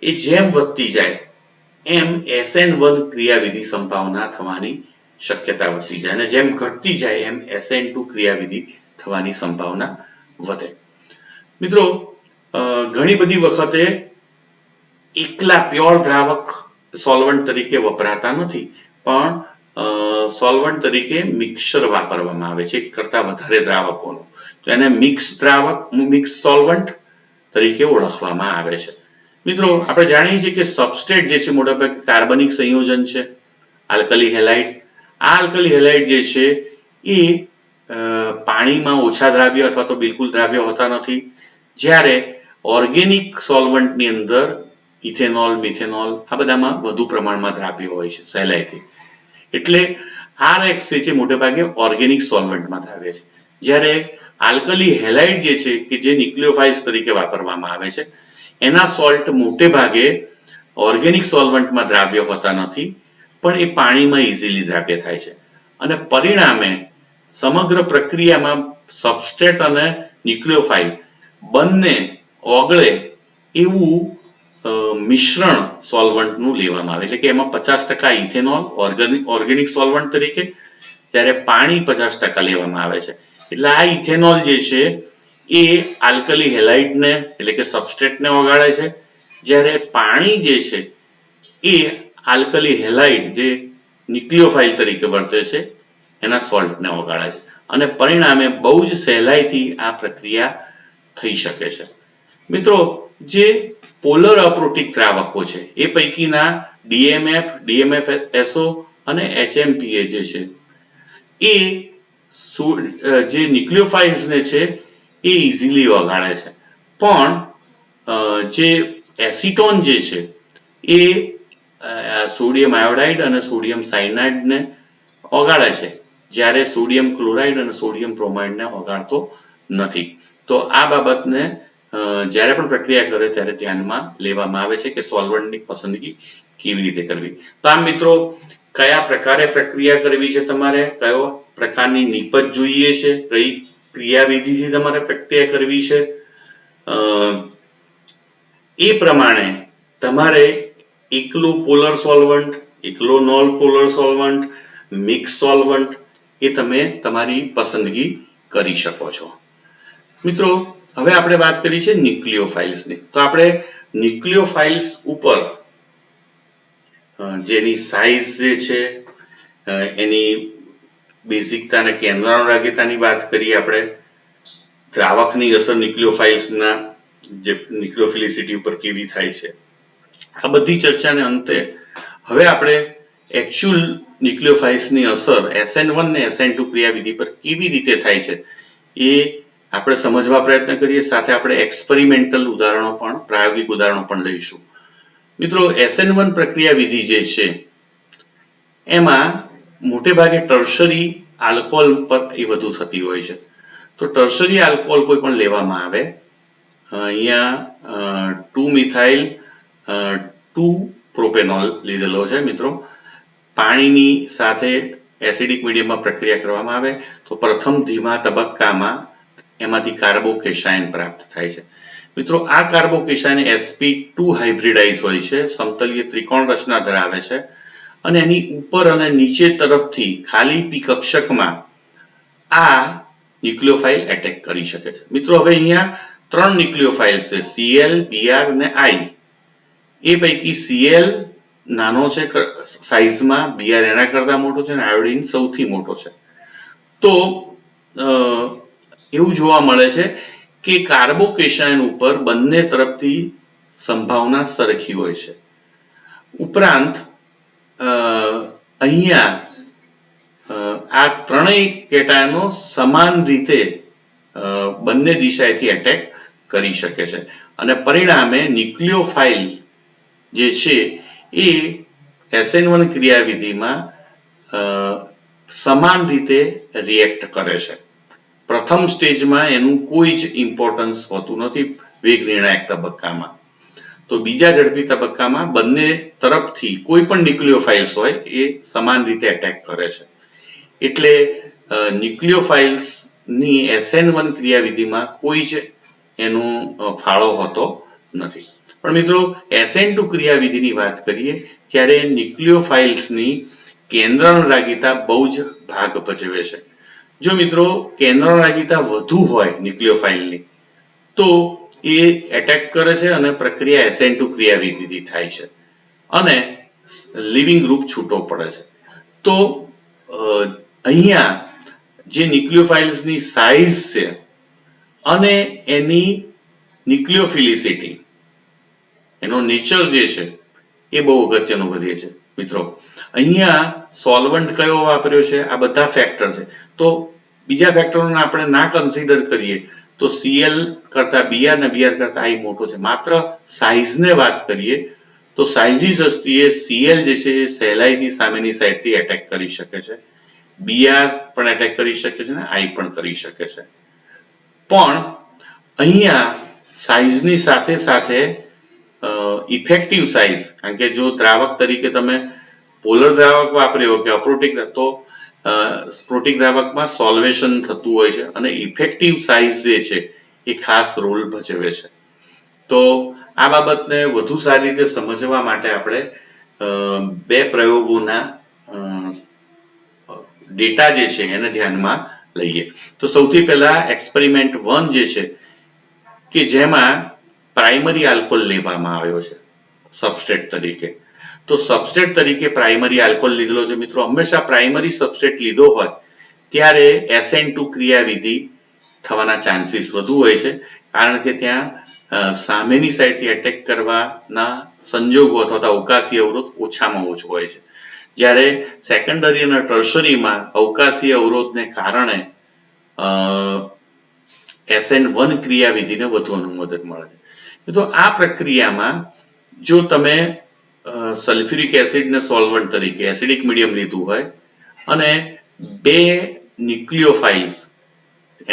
[SPEAKER 1] એ જેમ વધતી જાય એમ SN1 ક્રિયાવિધિ સંભાવના થવાની શક્યતા વધતી જાય, અને જેમ ઘટતી જાય એમ SN2 ક્રિયાવિધિ થવાની સંભાવના વધે. મિત્રો ઘણી બધી વખતે એકલા પ્યોર દ્રાવક સોલ્વન્ટ તરીકે વપરાતા નથી, પણ સોલ્વન્ટ તરીકે મિક્સર વાપરવામાં આવે છે એક કરતા વધારે દ્રાવકોનું, તો એને મિક્સ દ્રાવક, મિક્સ સોલ્વન્ટ તરીકે ઓળખવામાં આવે છે. મિત્રો આપણે જાણીએ છીએ કે સબસ્ટ્રેટ જે છે મોટાભાગે કાર્બનિક સંયોજન છે, આલ્કલી હેલાઇડ. આ આલ્કલી હેલાઇડ જે છે એ પાણીમાં ઓછા દ્રાવ્ય અથવા તો બિલકુલ દ્રાવ્ય હોતા નથી, જ્યારે ઓર્ગેનિક સોલ્વન્ટની અંદર ઇથેનોલ, મિથેનોલ આ બધામાં વધુ પ્રમાણમાં દ્રાવ્ય હોય છે સહેલાઈથી. એટલે RX છે મોટે ભાગે ઓર્ગેનિક સોલ્વન્ટમાં દ્રાવ્ય છે, જ્યારે આલ્કલી હેલાઇડ જે છે કે જે ન્યુક્લિયોફાઇલ્સ તરીકે વાપરવામાં આવે છે એના સોલ્ટ મોટે ભાગે ઓર્ગેનિક સોલ્વન્ટમાં દ્રાવ્ય હોતા નથી, પણ એ પાણીમાં ઇઝીલી દ્રાવ્ય થાય છે અને પરિણામે સમગ્ર પ્રક્રિયામાં સબસ્ટ્રેટ અને ન્યુક્લિયોફાઇલ બંને ઓગળે એવું મિશ્રણ સોલ્વન્ટનું લેવામાં આવે, એટલે કે એમાં 50% ઇથેનોલ ઓર્ગેનિક સોલ્વન્ટ તરીકે, ત્યારે પાણી 50% લેવામાં આવે છે. એટલે આ ઇથેનોલ જે છે એ આલ્કલી હેલાઇડને એટલે કે સબસ્ટ્રેટને ઓગાળે છે, જ્યારે પાણી જે છે એ આલ્કલી હેલાઇડ જે ન્યુક્લિયોફાઇલ તરીકે વર્તે છે એના સોલ્ટને ઓગાળે છે અને પરિણામે બહુ જ સહેલાઈથી આ પ્રક્રિયા થઈ શકે છે. મિત્રો, જે પોલર અપ્રોટિક દ્રાવકો છે એ પૈકીના DMF, DMFSO અને HMPA જે છે એ જે ન્યુક્લિયોફાઇલ્સને છે એ ઇઝીલી ઓગાળે છે, પણ જે એસિટોન જે છે એ સોડિયમ આયોડાઇડ અને સોડિયમ સાયનાઇડને ઓગાળે છે, જ્યારે સોડિયમ ક્લોરાઇડ અને સોડિયમ બ્રોમાઇડને ઓગાળતો નથી. તો આ બાબતને જ્યારે પણ પ્રક્રિયા કરે ત્યારે ધ્યાનમાં લેવામાં આવે છે કે સોલ્વન્ટની પસંદગી કેવી રીતે કરવી. તો આમ મિત્રો, કયા પ્રકારે પ્રક્રિયા કરવી છે, તમારે કયો પ્રકારની નિપજ જોઈએ છે, કઈ ક્રિયાવિધિથી તમારે પ્રક્રિયા કરવી છે, એ પ્રમાણે તમારે એકલું પોલર સોલ્વન્ટ, એકલો non polar solvent, mix solvent એ તમે તમારી પસંદગી કરી શકો છો. મિત્રો, હવે આપણે વાત કરી છે ન્યુક્લિયોફાઇલ્સની. તો આપણે ન્યુક્લિયોફાઇલ્સ ઉપર જેની સાઇઝ જે છે, એની બેઝિકતા અને કેન્દ્રાનુરાગિતાની વાત કરીએ, આપણે દ્રાવકની અસર ન્યુક્લિયોફાઇલ્સના જે ન્યુક્લિયોફિલિસિટી ઉપર કેવી થાય છે, આ બધી ચર્ચાને અંતે હવે આપણે એકચ્યુઅલ ન્યુક્લિયોફાઇલ્સની અસર SN1 ને SN2 ક્રિયાવિધિ પર કેવી રીતે થાય છે એ આપણે સમજવા પ્રયત્ન કરીએ. સાથે આપણે એક્સપેરિમેન્ટલ ઉદાહરણો પણ, પ્રાયોગિક ઉદાહરણો પણ લઈશું. મિત્રો, SN1 પ્રક્રિયાવિધિ જે છે એમાં મોટે ભાગે ટર્શરી આલ્કોહોલ પર એ વધુ થતી હોય છે. તો ટર્શરી આલ્કોહોલ કોઈ પણ લેવામાં આવે, અહીંયા 2-મિથાઇલ 2-પ્રોપેનોલ લીધેલો છે મિત્રો. પાણીની સાથે એસિડિક મીડિયમમાં પ્રક્રિયા કરવામાં આવે તો પ્રથમ ધીમા તબક્કામાં એમાંથી કાર્બોકેશાયન પ્રાપ્ત થાય છે. મિત્રો, આ કાર્બોકેશાયન sp2 હાઇબ્રિડાઇઝ હોય છે, સમતલીય ત્રિકોણ રચના ધરાવે છે અને એની ઉપર અને નીચે તરફથી ખાલી પી કક્ષકમાં આ ન્યુક્લિયોફાઇલ એટેક કરી શકે છે. મિત્રો, હવે અહીંયા 3 ન્યુક્લિયોફાઇલ્સ છે, Cl, Br અને I. એ પૈકી Cl નાનો છે સાઇઝમાં, Br એના કરતા મોટો છે અને આયોડિન સૌથી મોટો છે. તો એવું જોવા મળે છે કે કાર્બોકેશાયન ઉપર બંને તરફથી સંભાવના સરખી હોય છે. ઉપરાંત અહીંયા આ ત્રણેય કેટાયનો સમાન રીતે બંને દિશાએથી એટેક કરી શકે છે અને પરિણામે ન્યુક્લિયોફાઇલ જે છે એ SN1 ક્રિયાવિધિમાં સમાન રીતે રિએક્ટ કરે છે. પ્રથમ સ્ટેજમાં એનું કોઈ જ ઇમ્પોર્ટન્સ હોતું નથી વેગ નિર્ણાયક તબક્કામાં. તો બીજા ઝડપી તબક્કામાં બંને તરફથી કોઈ પણ ન્યુક્લિયોફાઇલ્સ હોય એ સમાન રીતે એટેક કરે છે. એટલે ન્યુક્લિયોફાઇલ્સની SN1 ક્રિયાવિધિમાં કોઈ જ એનો ફાળો હોતો નથી. પણ મિત્રો, SN2 ક્રિયાવિધિની વાત કરીએ ત્યારે ન્યુક્લિયોફાઇલ્સની કેન્દ્રાનુરાગિતા બહુ જ ભાગ ભજવે છે. જો મિત્રો કેન્દ્રાનુરાગિતા વધુ હોય ન્યુક્લિયોફાઇલની તો એ એટેક કરે છે અને પ્રક્રિયા SN2 ક્રિયાવિધિથી થાય છે અને લિવિંગ ગ્રુપ છૂટો પડે છે. તો અહીંયા જે ન્યુક્લિયોફાઇલ્સની સાઇઝ છે અને એની ન્યુક્લિયોફિલિસિટી, એનો નેચર જે છે એ બહુ અગત્યનું વધે છે. મિત્રો, અહીંયા સોલ્વન્ટ કયો વાપર્યો છે, આ બધા ફેક્ટર છે. તો બીજા ફેક્ટરોને આપણે ના કન્સિડર કરીએ તો Cl કરતા Br અને Br કરતા I મોટો છે. માત્ર સાઇઝને વાત કરીએ તો સાઇઝની દ્રષ્ટિએ Cl જે છે એ સહેલાઈથી સામેની સાઈડથી એટેક કરી શકે છે, બીઆર પણ એટેક કરી શકે છે ને આઈ પણ કરી શકે છે. પણ અહીંયા સાઇઝની સાથે સાથે ઇફેક્ટિવ સાઇઝ, કારણ કે જો દ્રાવક તરીકે તમે પોલર દ્રાવક વાપર્યો કે અપ્રોટિક, તો પ્રોટિક દ્રાવકમાં સોલ્વેશન થતું હોય છે અને ઇફેક્ટિવ સાઇઝ જે છે એ ખાસ રોલ ભજવે છે. તો આ બાબતને વધુ સારી રીતે સમજવા માટે આપણે બે પ્રયોગોના ડેટા જે છે એને ધ્યાનમાં લઈએ. તો સૌથી પહેલા એક્સપેરિમેન્ટ 1 જે છે કે જેમાં પ્રાઇમરી આલ્કોહોલ લેવામાં આવ્યો છે સબસ્ટ્રેટ તરીકે. તો સબસ્ટ્રેટ તરીકે પ્રાઇમરી આલ્કોહોલ લીધેલો છે. મિત્રો, હંમેશા પ્રાઇમરી સબસ્ટ્રેટ લીધો હોય ત્યારે SN2 ક્રિયાવિધિ થવાના ચાન્સીસ વધુ હોય છે, કારણ કે ત્યાં સામેની સાઈડથી એટેક કરવાના સંજોગો અથવા અવકાશી અવરોધ ઓછામાં ઓછો હોય છે. જ્યારે સેકન્ડરી અને ટર્શરીમાં અવકાશી અવરોધને કારણે SN1 ક્રિયાવિધિને વધુ અનુમોદન મળે છે. તો આ પ્રક્રિયામાં જો તમે સલ્ફ્યુરિક એસિડને સોલ્વન્ટ તરીકે એસિડિક મીડિયમ લીધું હોય અને બે ન્યુક્લિયોફાઇલ્સ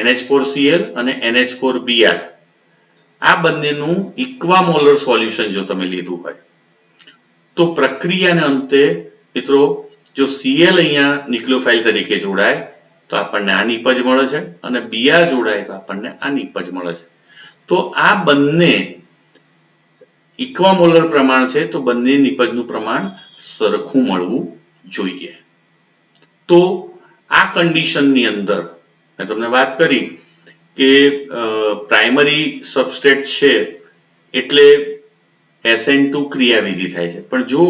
[SPEAKER 1] NH4Cl અને NH4Br આ બંનેનું ઇક્વામોલર સોલ્યુશન જો તમે લીધું હોય તો પ્રક્રિયાને અંતે મિત્રો જો Cl અહીંયા ન્યુક્લિયોફાઇલ તરીકે જોડાય તો આપણને આ નિપજ મળે છે અને Br જોડાય તો આપણને આ નિપજ મળે છે. તો આ બંને ઇક્વામોલર પ્રમાણ છે, તો બંને નિપજનું પ્રમાણ સરખું મળવું જોઈએ. તો આ કન્ડિશનની અંદર મેં તમને વાત કરી કે પ્રાઇમરી સબસ્ટ્રેટ છે એટલે SN2 ક્રિયાવિધિ થાય છે, પણ જો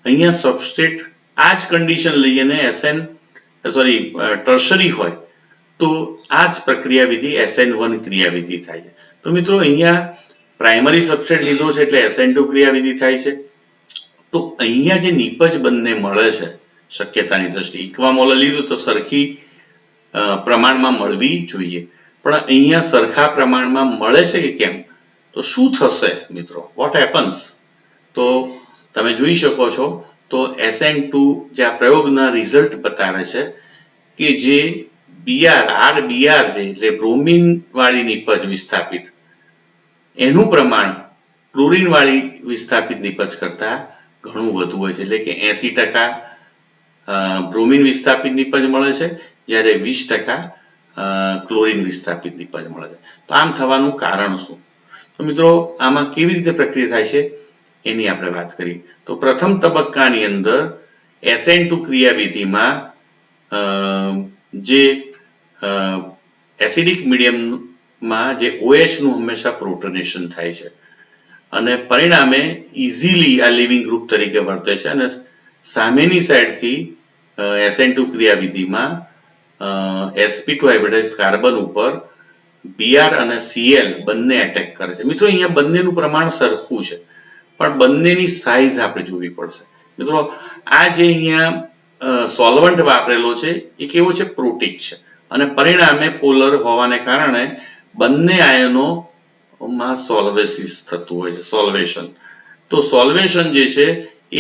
[SPEAKER 1] અહીંયા સબસ્ટ્રેટ આ જ કન્ડિશન લઈએ ને ટર્શરી હોય તો આ જ પ્રક્રિયાવિધિ SN1 ક્રિયાવિધિ થાય છે. તો મિત્રો, અહીંયા પ્રાઇમરી સબસ્ટ્રેટ લીધો છે એટલે SN2 ક્રિયાવિધિ થાય છે. તો અહીંયા જે નિપજ બંને મળે છે શક્યતાની દ્રષ્ટિએ ઇક્વામોલર લીધું તો સરખી પ્રમાણમાં મળવી જોઈએ, પણ અહીંયા સરખા પ્રમાણમાં મળે છે કે કેમ? તો શું થશે મિત્રો? What happens? તો તમે જોઈ શકો છો તો SN2 જે આ પ્રયોગના રિઝલ્ટ બતાવે છે કે જે RBr જે એટલે બ્રોમિન વાળી નિપજ વિસ્થાપિત એનું પ્રમાણ ક્લોરીન વાળી વિસ્થાપિત નિપજ કરતા ઘણું વધુ હોય છે, એટલે કે 80% બ્રોમિન વિસ્થાપિત નિપજ મળે છે જ્યારે 20% ક્લોરીન વિસ્થાપિત નિપજ મળે છે. તો આમ થવાનું કારણ શું? તો મિત્રો, આમાં કેવી રીતે પ્રક્રિયા થાય છે એની આપણે વાત કરીએ. તો પ્રથમ તબક્કાની અંદર SN2 ક્રિયાવિધિમાં જે એસિડિક મીડિયમમાં જે OH નું હંમેશા પ્રોટોનેશન થાય છે અને પરિણામે ઇઝીલી આ લિવિંગ ગ્રુપ તરીકે વર્તે છે અને સામેની સાઈડથી SN2 ક્રિયાવિધિમાં sp2 હાઇબ્રિડાઇઝ કાર્બન ઉપર Br અને Cl બંને એટેક કરે છે. મિત્રો, અહીંયા બંનેનું પ્રમાણ સરખું છે, પણ બંનેની સાઇઝ આપણે જોવી પડશે. મિત્રો, આ જે અહીંયા સોલ્વન્ટ વાપરેલો છે એ કેવો છે? પ્રોટિક છે અને પરિણામે પોલર હોવાને કારણે બંને આયનોમાં સોલ્વેસિસ થતું હોય છે, સોલ્વેશન. તો સોલ્વેશન જે છે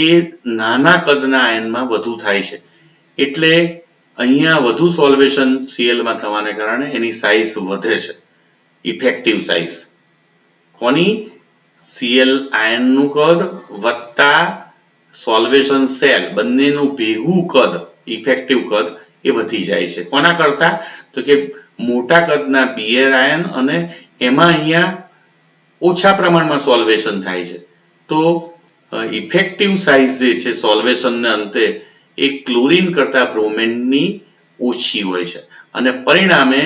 [SPEAKER 1] એ નાના કદના આયનમાં વધુ થાય છે, એટલે અહીંયા વધુ સોલ્વેશન Cl માં થવાને કારણે એની સાઇઝ વધે છે. ઇફેક્ટિવ સાઇઝ કોની? Cl આયનનું કદ વત્તા સોલ્વેશન સેલ બંનેનું ભેગું કદ, ઇફેક્ટિવ કદ એ વધી જાય છે. કોના કરતા? તો કે મોટા કદના Br આયન અને એમાં અહીંયા ઓછા પ્રમાણમાં સોલ્વેશન થાય છે. તો ઇફેક્ટિવ સાઇઝ જે છે સોલ્વેશનને અંતે એ ક્લોરીન કરતા બ્રોમિનની ઓછી હોય છે અને પરિણામે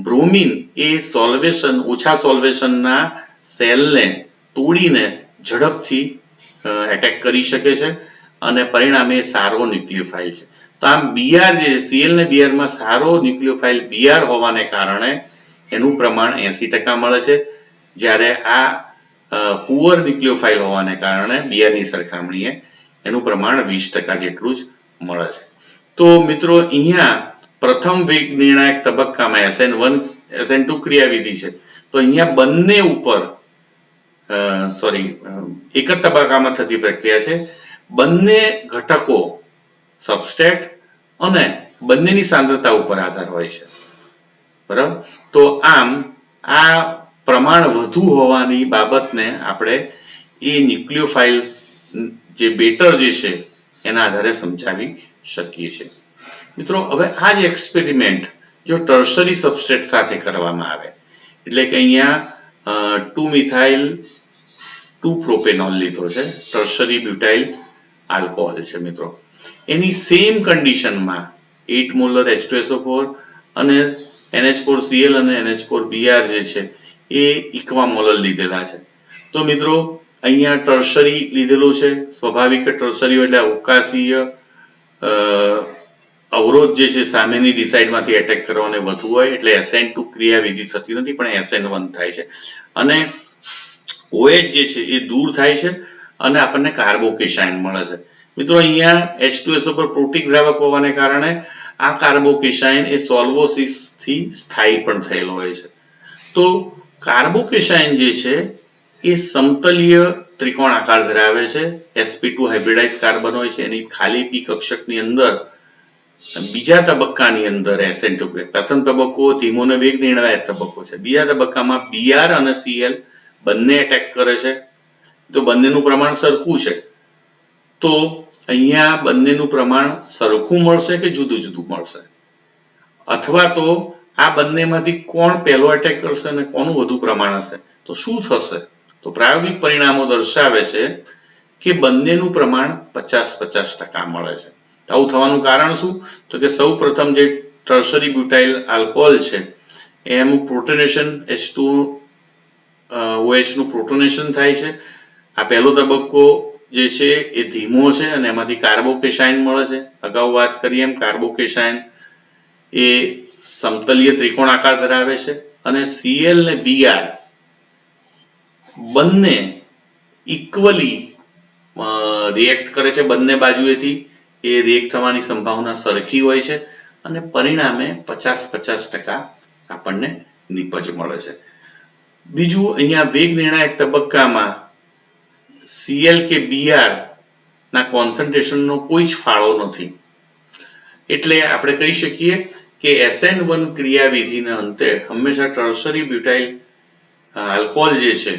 [SPEAKER 1] બ્રોમિન એ ઓછા સોલ્વેશનના સેલને તોડીને ઝડપથી એટેક કરી શકે છે અને પરિણામે સારો ન્યુક્લિયોફાઇલ છે. તો આમ Br જે Cl ને Br માં સારો ન્યુક્લિયોફાઇલ Br હોવાને કારણે એનું પ્રમાણ 80% મળે છે, જ્યારે આ પુઅર ન્યુક્લિયોફાઇલ હોવાને કારણે Br ની સરખામણીએ એનું પ્રમાણ 20% જેટલું જ મળે છે. તો મિત્રો, અહીંયા પ્રથમ વેગ નિર્ણાયક તબક્કામાં SN2 ક્રિયાવિધિ છે, તો અહીંયા બંને ઉપર એક જ તબક્કામાં થતી પ્રક્રિયા છે. બંને ઘટકો સબસ્ટ્રેટ અને બંનેની સાંદ્રતા ઉપર આધાર હોય છે, બરાબર. તો આમ આ પ્રમાણ વધુ હોવાની બાબતને આપણે એ ન્યુક્લિયોફાઇલ્સ જે બેટર જે છે એના આધારે સમજાવી શકીએ છીએ. મિત્રો, હવે આ જ એક્સપેરિમેન્ટ જો ટર્શરી સબસ્ટ્રેટ સાથે કરવામાં આવે, એટલે કે અહીંયા 2-મિથાઇલ 2-પ્રોપેનોલ લીધો છે, ટર્શરી બ્યુટાઇલ આલ્કોહોલ છે મિત્રો, એની સેમ કન્ડિશનમાં 8 મોલર H2SO4 અને NH4Cl અને NH4Br જે છે એ ઇક્વામોલર લીધેલા છે. તો મિત્રો અહીંયા ટર્શરી લીધેલું છે. સ્વાભાવિક ટર્શરી એટલે અવકાશીય અવરોધ જે છે સામેની ડિસાઇડમાંથી એટેક કરવાને વધુ હોય, એટલે SN2 ક્રિયાવિધિ થતી નથી પણ SN1 થાય છે, અને OH જે છે એ દૂર થાય છે અને આપણને કાર્બોકેશાઇન મળે છે. મિત્રો અહીંયા H2SO પર પ્રોટીક દ્રાવક હોવાને કારણે આ કાર્બોકેશાઇન એ સોલ્વોસિસ થી સ્થાયી પણ થયેલો હોય છે. તો કાર્બોકેશાઇન જે છે એ સમતલીય ત્રિકોણ આકાર ધરાવે છે. sp2 હાઇબ્રિડાઇઝ કાર્બન હોય છે, એની ખાલી p કક્ષકની અંદર બીજા તબક્કાની અંદર SN2, પ્રથમ તબક્કો ધીમો અને વેગ નિર્ણાયક તબક્કો છે. બીજા તબક્કામાં Br અને Cl બંને એટેક કરે છે. તો બંનેનું પ્રમાણ સરખું છે. તો અહીંયા બંનેનું પ્રમાણ સરખું મળશે કે જુદું જુદું મળશે, અથવા તો આ બંનેમાંથી કોણ પહેલો એટેક કરશે અને કોનું વધુ પ્રમાણ હશે, તો શું થશે? તો પ્રાયોગિક પરિણામો દર્શાવે છે કે બંનેનું પ્રમાણ 50-50% મળે છે. આવું થવાનું કારણ શું? તો કે સૌ પ્રથમ જે ટર્શરી બ્યુટાઇલ આલ્કોહોલ છે એનું પ્રોટોનેશન H2OH નું પ્રોટોનેશન થાય છે. આ પહેલો તબક્કો જે છે એ ધીમો છે અને એમાંથી કાર્બોકેશાઇન મળે છે. અગાઉ વાત કરી એમ કાર્બોકેશાઇન એ સમતલીય ત્રિકોણ આકાર ધરાવે છે અને Cl ને Br બંને ઇક્વલી રિએક્ટ કરે છે. બંને બાજુએથી એ રિએક્ટ થવાની સંભાવના સરખી હોય છે અને પરિણામે 50-50% આપણને નિપજ મળે છે. બીજું, અહીંયા વેગ નિર્ણાયક તબક્કામાં Cl કે Br ના કોન્સન્ટ્રેશનનો કોઈ જ ફાળો નથી. એટલે આપણે કહી શકીએ કે SN1 ક્રિયાવિધિના અંતે હંમેશા ટર્શરી બ્યુટાઇલ આલ્કોહોલ જે છે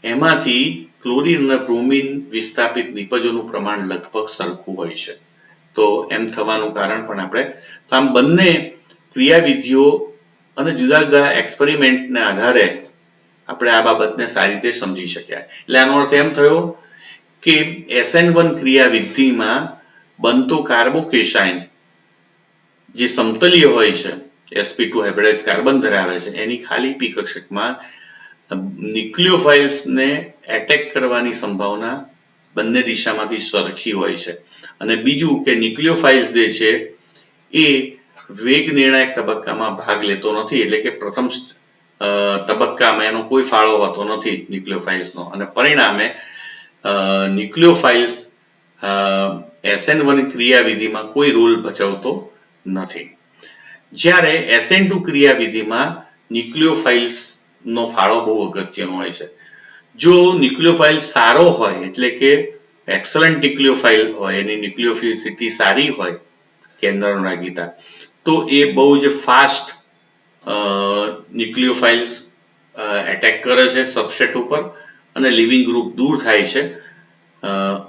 [SPEAKER 1] એમાંથી ક્લોરીન અને બ્રોમિન વિસ્થાપિત નિપજોનું પ્રમાણ લગભગ સરખું હોય છે. તો એમ થવાનું કારણ પણ આપણે તો આમ બંને ક્રિયાવિધિઓ અને જુદા જુદા એક્સપેરિમેન્ટના આધારે આપણે આ બાબતને સારી રીતે સમજી શક્યા. એટલે આનો અર્થ એમ થયો કે SN1 ક્રિયાવિધિમાં બનતો કાર્બોકેશાઇન જે સમતલીય હોય છે, sp2 હાઇબ્રિડાઇઝ કાર્બન ધરાવે છે, એની ખાલી p કક્ષકમાં ન્યુક્લિયોફાઇલ્સને એટેક કરવાની સંભાવના બંને દિશામાંથી સરખી હોય છે. અને બીજું કે ન્યુક્લિયોફાઇલ્સ જે છે એ વેગ નિર્ણાયક તબક્કામાં ભાગ લેતો નથી, એટલે કે પ્રથમ તબક્કામાં એનો કોઈ ફાળો હોતો નથી ન્યુક્લિયોફાઇલ્સનો, અને પરિણામે ન્યુક્લિયોફાઇલ્સ SN1 ક્રિયાવિધિમાં કોઈ રોલ ભજવતો નથી. જ્યારે SN2 ક્રિયાવિધિમાં ન્યુક્લિયોફાઇલ્સ નો ફાળો બહુ અગત્યનો હોય છે. જો ન્યુક્લિયોફાઇલ સારો હોય, એટલે કે એક્સલન્ટ ન્યુક્લિયોફાઇલ હોય, એની ન્યુક્લિયોફિલિસિટી સારી હોય, કેન્દ્રનુરાગીતા, તો એ બહુ જ ફાસ્ટ ન્યુક્લિયોફાઇલ્સ એટેક કરે છે સબસ્ટ્રેટ ઉપર અને લિવિંગ ગ્રુપ દૂર થાય છે,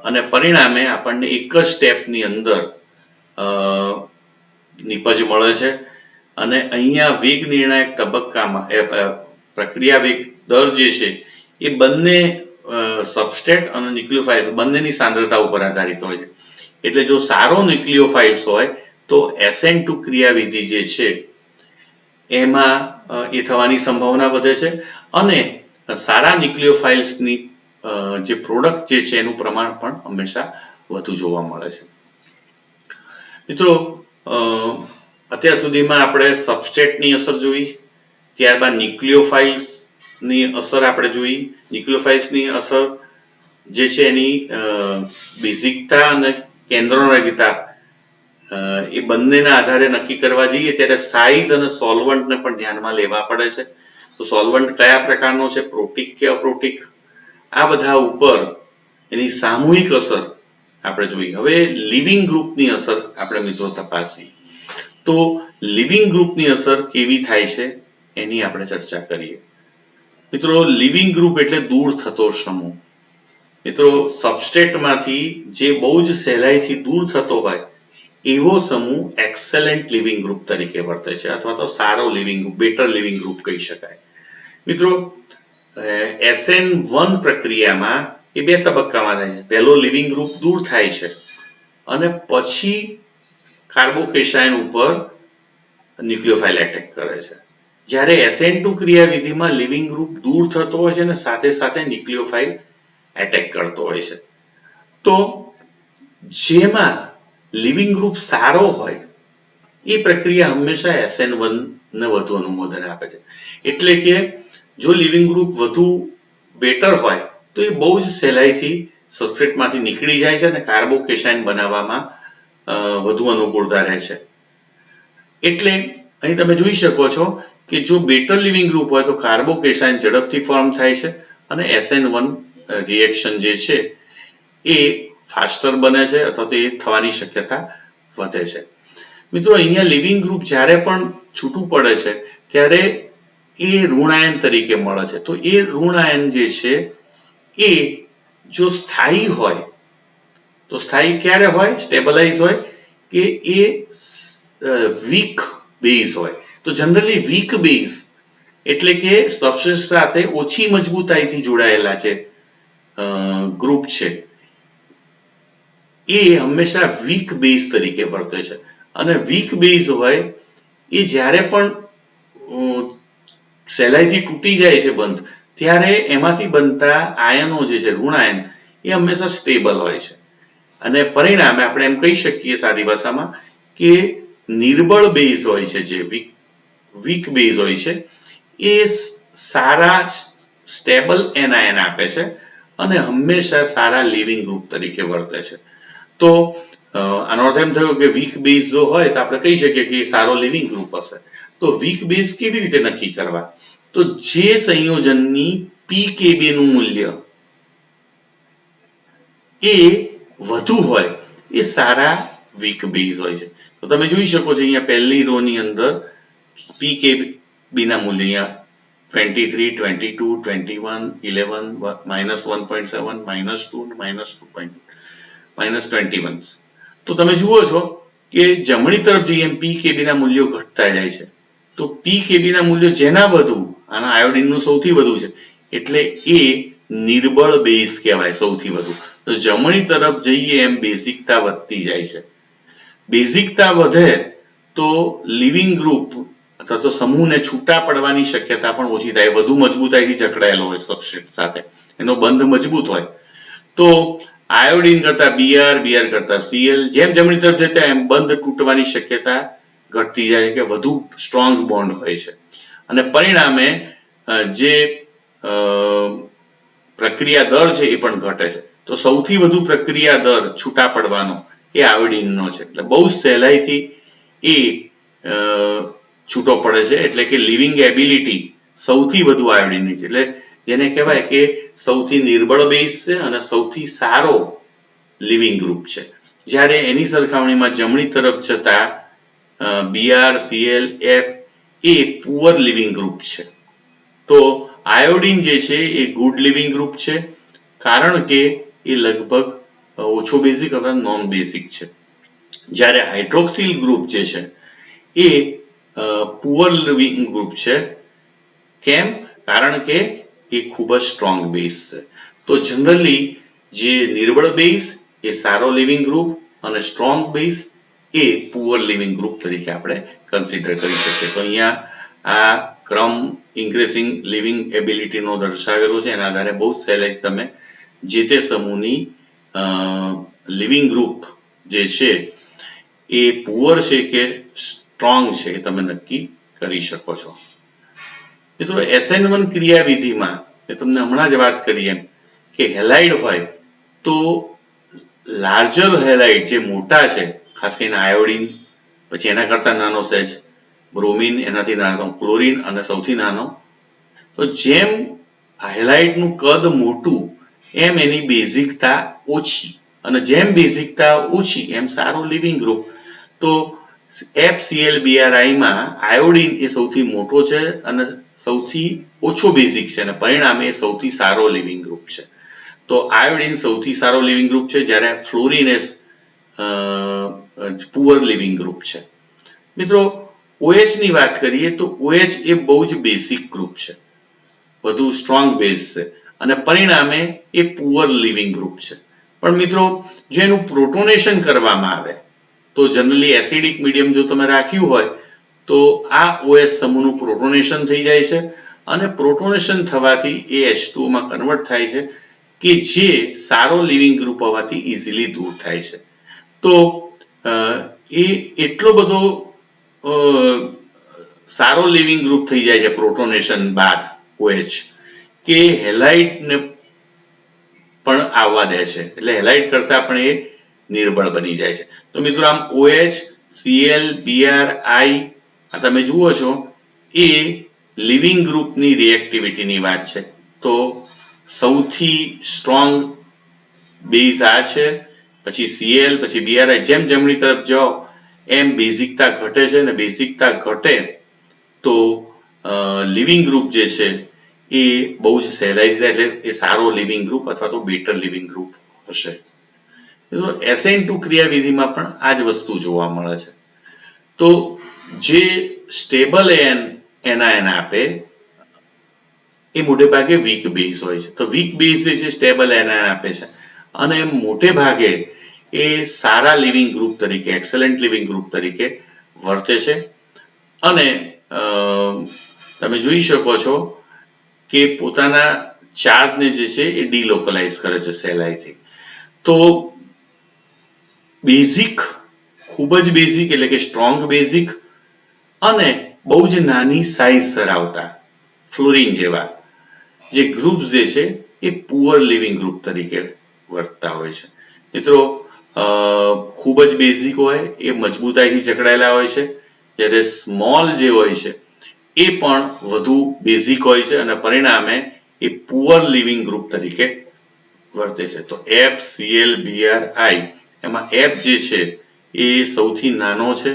[SPEAKER 1] અને પરિણામે આપણને એક જ સ્ટેપની અંદર નિપજ મળે છે. અને અહીંયા વેગ નિર્ણાયક તબક્કામાં પ્રક્રિયા વેગ દર જે છે એ બંને સબસ્ટ્રેટ અને ન્યુક્લિયોફાઇલ્સ બંનેની સાંદ્રતા ઉપર આધારિત હોય છે. એટલે જો સારો ન્યુક્લિયોફાઇલ્સ હોય તો SN2 ક્રિયાવિધિ જે છે એમાં એ થવાની સંભાવના વધે છે, અને સારા ન્યુક્લિયોફાઇલ્સની જે પ્રોડક્ટ જે છે એનું પ્રમાણ પણ હંમેશા વધુ જોવા મળે છે. મિત્રો, અત્યાર સુધીમાં આપણે સબસ્ટ્રેટની અસર જોઈ, ત્યારબાદ ન્યુક્લિયોફાઇલ્સની અસર આપણે જોઈ. ન્યુક્લિયોફાઇલ્સની અસર જે છે એની બેઝિકતા અને કેન્દ્રનુરાગીતા એ બંનેના આધારે નક્કી કરવા જઈએ ત્યારે સાઇઝ અને સોલ્વન્ટને પણ ધ્યાનમાં લેવા પડે છે. તો સોલ્વન્ટ કયા પ્રકારનો છે, પ્રોટીક કે અપ્રોટીક, આ બધા ઉપર એની સામૂહિક અસર આપણે જોઈ. હવે લિવિંગ ગ્રુપની અસર આપણે મિત્રો તપાસી. તો લિવિંગ ગ્રુપની અસર કેવી થાય છે એની આપણે ચર્ચા કરીએ. મિત્રો, લિવિંગ ગ્રુપ એટલે દૂર થતો સમૂહ. મિત્રો, સબસ્ટ્રેટમાંથી જે બહુ જ સહેલાઈથી દૂર થતો હોય એવો સમૂહ એક્સેલન્ટ લિવિંગ ગ્રુપ તરીકે વર્તે છે, અથવા તો સારો લિવિંગ બેટર લિવિંગ ગ્રુપ કહી શકાય. મિત્રો, SN1 પ્રક્રિયામાં એ બે તબક્કામાં થાય છે. પહેલો લિવિંગ ગ્રુપ દૂર થાય છે અને પછી કાર્બોકેશાયન ઉપર ન્યુક્લિયોફાઇલ એટેક કરે છે. જ્યારે SN2 ક્રિયાવિધિમાં લિવિંગ ગ્રુપ દૂર થતો હોય છે અને સાથે સાથે ન્યુક્લિયોફાઇલ એટેક કરતો હોય છે. તો જેમાં લિવિંગ ગ્રુપ સારો હોય એ પ્રક્રિયા હંમેશા SN1 ને વધુ અનુમોદન આપે છે. એટલે કે જો લિવિંગ ગ્રુપ વધુ બેટર હોય તો એ બહુ જ સહેલાઈથી સબસ્ટ્રેટમાંથી નીકળી જાય છે અને કાર્બોકેશાયન બનાવવામાં વધુ અનુકૂળતા રહે છે. એટલે અહીં તમે જોઈ શકો છો કે જો બેટર લિવિંગ ગ્રુપ હોય તો કાર્બોકેશાયન ઝડપથી ફોર્મ થાય છે અને SN1 રિએક્શન જે છે એ ફાસ્ટર બને છે અથવા તો એ થવાની શક્યતા વધે છે. મિત્રો, અહીંયા લિવિંગ ગ્રુપ જ્યારે પણ છૂટું પડે છે ત્યારે એ ઋણાયન તરીકે મળે છે. તો એ ઋણાયન જે છે એ જો સ્થાયી હોય તો સ્થાયી ક્યારે હોય, સ્ટેબલાઇઝ હોય કે એ વીક બેઝ હોય. તો જનરલી વીક બેઝ એટલે કે સબસ્ટ્રેટ સાથે ઓછી મજબૂતાઈથી જોડાયેલા છે ગ્રુપ છે એ હંમેશા વીક બેઝ તરીકે વર્તે છે. અને વીક બેઝ હોય એ જ્યારે પણ સહેલાઈથી તૂટી જાય છે બંધ, ત્યારે એમાંથી બનતા આયનો જે છે ઋણાયન એ હંમેશા સ્ટેબલ હોય છે. અને પરિણામે આપણે એમ કહી શકીએ સાદી ભાષામાં કે નિર્બળ બેઝ હોય છે, જે વીક બેઝ હોય છે એ સારા સ્ટેબલ એનાયન આપે છે અને હંમેશા સારા લિવિંગ ગ્રુપ તરીકે વર્તે છે. તો આનો અર્થ એમ થયો કે વીક બેઝ જો હોય તો આપણે કહી શકીએ કે એ સારો લિવિંગ ગ્રુપ હશે. તો વીક બેઝ કેવી રીતે નક્કી કરવા? તો જે સંયોજનની pKb નું મૂલ્ય એ વધુ હોય એ સારા વીક બેઝ હોય છે. તો તમે જોઈ શકો છો અહીંયા પહેલી રો ની અંદર pKb ના મૂલ્ય 23, 22, 21, 11, -1.7, -2, -21. તો તમે જુઓ છો કે જમણી તરફ જઈએ એમ pKb ના મૂલ્યો ઘટતા જાય છે. તો pKb ના મૂલ્યો જેના વધુ, આના આયોડિનનું સૌથી વધુ છે એટલે એ નિર્બળ બેઝ કહેવાય સૌથી વધુ. તો જમણી તરફ જઈએ એમ બેઝિકતા વધતી જાય છે. બેઝિકતા વધે તો લિવિંગ ગ્રુપ અથવા તો સમૂહને છૂટા પડવાની શક્યતા પણ ઓછી થાય. વધુ મજબૂતાઈથી જકડાયેલો હોય સબસ્ટ્રેટ સાથે, એનો બંધ મજબૂત હોય. તો આયોડિન કરતા Br કરતા Cl, જેમ જમણી તરફ જતા એમ બંધ તૂટવાની શક્યતા ઘટતી જાય કે વધુ સ્ટ્રોંગ બોન્ડ હોય છે. અને પરિણામે જે પ્રક્રિયા દર છે એ પણ ઘટે છે. તો સૌથી વધુ પ્રક્રિયા દર છૂટા પડવાનો એ આયોડિનનો છે. એટલે બહુ સહેલાઈથી એ છૂટો પડે છે. એટલે કે લિવિંગ એબિલિટી સૌથી વધુ આયોડિનની છે. એટલે જેને કહેવાય કે સૌથી નિર્બળ બેઝ છે અને સૌથી સારો લિવિંગ ગ્રુપ છે. જ્યારે એની સરખામણીમાં જમણી તરફ જતા Br, Cl, F એ પુઅર લિવિંગ ગ્રુપ છે. તો આયોડિન જે છે એ ગુડ લિવિંગ ગ્રુપ છે, કારણ કે એ લગભગ ઓછો બેઝિક અથવા નોન બેઝિક છે. જ્યારે હાઇડ્રોક્સિલ ગ્રુપ જે છે એ પુઅર લિવિંગ ગ્રુપ છે. કેમ? કારણ કે એ ખૂબ જ સ્ટ્રોંગ બેઝ છે. તો જનરલી જે નિર્બળ બેઝ એ સારો લિવિંગ ગ્રુપ અને સ્ટ્રોંગ બેઝ એ પુઅર લિવિંગ ગ્રુપ તરીકે આપણે કન્સિડર કરી શકીએ. તો અહીંયા આ ક્રમ ઇન્ક્રીઝિંગ લિવિંગ એબિલિટીનો દર્શાવેલો છે. એના આધારે બહુ સહેલાઈથી તમે જે તે સમૂહની લિવિંગ ગ્રુપ જે છે એ પુઅર છે કે સ્ટ્રોંગ છે એ તમે નક્કી કરી શકો છો. મિત્રો, SN1 ક્રિયાવિધિમાં મેં તમને હમણાં જ વાત કરી એમ કે હેલાઇડ હોય તો લાર્જર હેલાઇડ જે મોટા છે, ખાસ કરીને આયોડિન, પછી એના કરતા નાનો સહેજ બ્રોમિન, એનાથી નાનો ક્લોરિન અને સૌથી નાનો. તો જેમ હેલાઇડનું કદ મોટું એમ એની બેઝિકતા ઓછી, અને જેમ બેઝિકતા ઓછી એમ સારું લિવિંગ ગ્રુપ. તો FClBrI માં આયોડિન એ સૌથી મોટો છે અને સૌથી ઓછો બેઝિક છે અને પરિણામે એ સૌથી સારો લિવિંગ ગ્રુપ છે. તો આયોડિન સૌથી સારો લિવિંગ ગ્રુપ છે, જ્યારે ફ્લોરિન એ પુઅર લિવિંગ ગ્રુપ છે. મિત્રો OH ની વાત કરીએ તો OH એ બહુ જ બેઝિક ગ્રુપ છે, વધુ સ્ટ્રોંગ બેઝ છે અને પરિણામે એ પુઅર લિવિંગ ગ્રુપ છે. પણ મિત્રો જો એનું પ્રોટોનેશન કરવામાં આવે તો જનરલી એસિડિક મીડિયમ જો તમે રાખ્યું હોય તો આ OH સમૂહનું પ્રોટોનેશન થઈ જાય છે અને પ્રોટોનેશન થવાથી એ H2O માં કન્વર્ટ થાય છે, કે જે સારો લિવિંગ ગ્રુપ હોવાથી ઇઝીલી દૂર થાય છે. તો એ એટલો બધો સારો લિવિંગ ગ્રુપ થઈ જાય છે પ્રોટોનેશન બાદ OH, કે હેલાઇડને પણ આવવા દે છે, એટલે હેલાઇડ કરતા પણ એ નિર્બળ બની જાય છે. તો મિત્રો આમ OH, Cl, Br, I આ તમે જુઓ છો એ લિવિંગ ગ્રુપની રિએક્ટિવિટીની વાત છે. તો સૌથી સ્ટ્રોંગ બેઝ આ છે, પછી Cl, પછી Bri. જેમ જમણી તરફ જાઓ એમ બેઝિકતા ઘટે છે, અને બેઝિકતા ઘટે તો લિવિંગ ગ્રુપ જે છે એ બહુ જ સહેલાઈથી, એટલે એ સારો લિવિંગ ગ્રુપ અથવા તો બેટર લિવિંગ ગ્રુપ હશે. SN2 ક્રિયાવિધિમાં પણ આ જ વસ્તુ જોવા મળે છે. તો જે સ્ટેબલ એનાયન આપે એ મોટે ભાગે વીક બેઝ હોય છે. તો વીક બેઝ જે છે સ્ટેબલ એનાયન આપે છે અને મોટે ભાગે એ સારા લિવિંગ ગ્રુપ તરીકે, એક્સેલન્ટ લિવિંગ ગ્રુપ તરીકે વર્તે છે. અને તમે જોઈ શકો છો કે પોતાના ચાર્જને જે છે એ ડિલોકલાઇઝ કરે છે સહેલાઈથી. તો બેઝિક, ખૂબ જ બેઝિક એટલે કે સ્ટ્રોંગ બેઝિક અને બહુ જ નાની સાઇઝ ધરાવતા ફ્લોરિન જેવા જે ગ્રુપ્સ જે છે એ પુઅર લિવિંગ ગ્રુપ તરીકે વર્તતા હોય છે. મિત્રો ખૂબ જ બેઝિક હોય એ મજબૂતાઈથી જકડાયેલા હોય છે, જ્યારે સ્મોલ જે હોય છે એ પણ વધુ બેઝિક હોય છે અને પરિણામે એ પુઅર લિવિંગ ગ્રુપ તરીકે વર્તે છે. તો FClBrI એમાં F જે છે એ સૌથી નાનો છે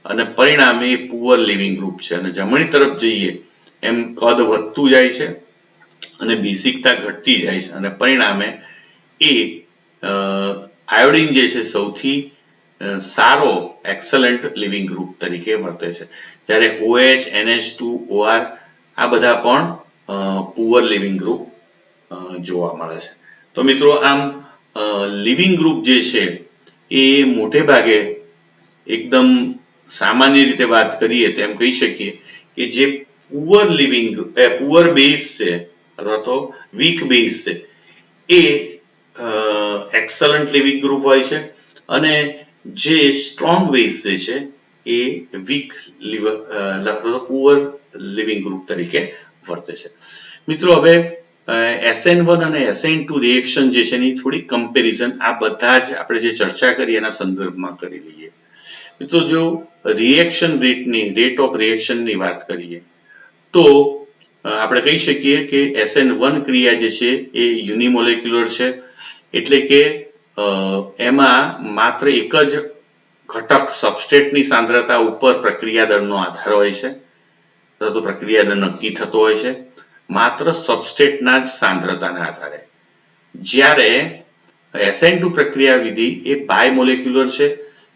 [SPEAKER 1] અને પરિણામે એ પુઅર લિવિંગ ગ્રુપ છે. અને જમણી તરફ જઈએ એમ કદ વધતું જાય છે અને બેઝિકતા ઘટતી જાય છે અને પરિણામે એ આયોડિન જે છે સૌથી સારો એક્સલન્ટ લિવિંગ ગ્રુપ તરીકે વર્તે છે, જ્યારે OH, NH2, OR આ બધા પણ પુઅર લિવિંગ ગ્રુપ જોવા મળે છે. તો મિત્રો આમ લિવિંગ ગ્રુપ જે છે એ મોટે ભાગે એકદમ સામાન્ય રીતે વાત કરીએ તો એમ કહી શકીએ કે જે પુઅર બેઝ છે અથવા તો વીક બેઝ છે એ એક્સલન્ટ લિવિંગ ગ્રુપ હોય છે અને જે સ્ટ્રોંગ બેઝ જે છે એ વીક પુઅર લિવિંગ ગ્રુપ તરીકે વર્તે છે. મિત્રો હવે SN1 અને SN2 રિએક્શન જે છે એની થોડી કમ્પેરિઝન આ બધા જ આપણે જે ચર્ચા કરી એના સંદર્ભમાં કરી લઈએ. મિત્રો જો રેટ ઓફ રિએક્શનની વાત કરીએ તો આપણે કહી શકીએ કે SN1 ક્રિયા જે છે એ યુનિમોલેક્યુલર છે, એટલે કે એમાં માત્ર એક જ ઘટક સબસ્ટ્રેટની સાંદ્રતા ઉપર પ્રક્રિયા દળનો આધાર હોય છે, તો પ્રક્રિયા દર નક્કી થતો હોય છે માત્ર સબસ્ટ્રેટના જ સાંદ્રતાના આધારે. જ્યારે SN2 પ્રક્રિયા વિધિ એ બાયમોલેક્યુલર છે,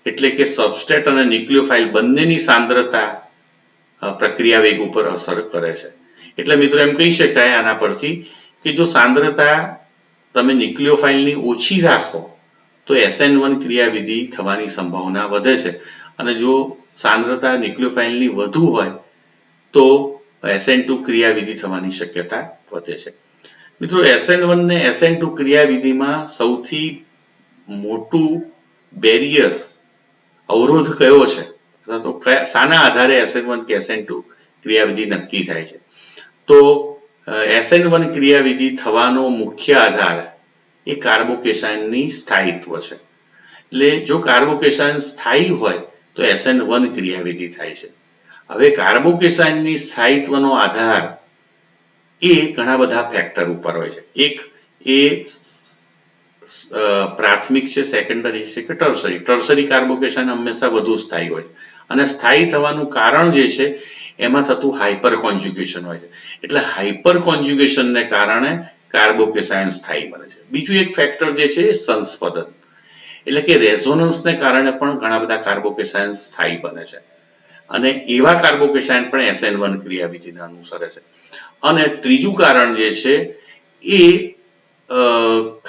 [SPEAKER 1] એટલે કે સબસ્ટ્રેટ અને ન્યુક્લિયોફાઇલ બંનેની સાંદ્રતા પ્રક્રિયા વેગ ઉપર અસર કરે છે. એટલે મિત્રો એમ કહી શકાય આના પરથી કે જો સાંદ્રતા તમે ન્યુક્લિયોફાઇલની ઓછી રાખો તો SN1 ક્રિયાવિધિ થવાની સંભાવના વધે છે, અને જો સાંદ્રતા ન્યુક્લિયોફાઇલની વધુ હોય તો SN2 ક્રિયાવિધિ થવાની શક્યતા વધે છે. મિત્રો SN1 ને SN2 ક્રિયાવિધિમાં સૌથી મોટું બેરિયર અવરોધ કયો છે, તો શાના આધારે SN1 કે SN2 ક્રિયાવિધિ નક્કી થાય છે? તો SN1 ક્રિયાવિધિ થવાનો મુખ્ય આધાર એ કાર્બોકેશાયનની સ્થાયિત્વ છે. એટલે જો કાર્બોકેશાયન સ્થાયી હોય તો SN1 ક્રિયાવિધિ થાય છે. હવે કાર્બોકેશાયનની સ્થાયિત્વનો આધાર એ ઘણા બધા ફેક્ટર ઉપર હોય છે. એક એ પ્રાથમિક છે, સેકન્ડરી છે કે ટર્સરી. ટર્સરી કાર્બોકેશાયન હંમેશા વધુ સ્થાયી હોય છે અને સ્થાયી થવાનું કારણ જે છે એમાં થતું હાઇપર કોન્જ્યુગેશન હોય છે. એટલે હાઇપર કોન્જ્યુગેશનને કારણે કાર્બોકેસાયન સ્થાયી બને છે. બીજું એક ફેક્ટર જે છે એ સંસ્પદન, એટલે કે રેઝોનન્સને કારણે પણ ઘણા બધા કાર્બોકેસાયન સ્થાયી બને છે અને એવા કાર્બોકેસાયન પણ SN1 ક્રિયાવિધિને અનુસરે છે. અને ત્રીજું કારણ જે છે એ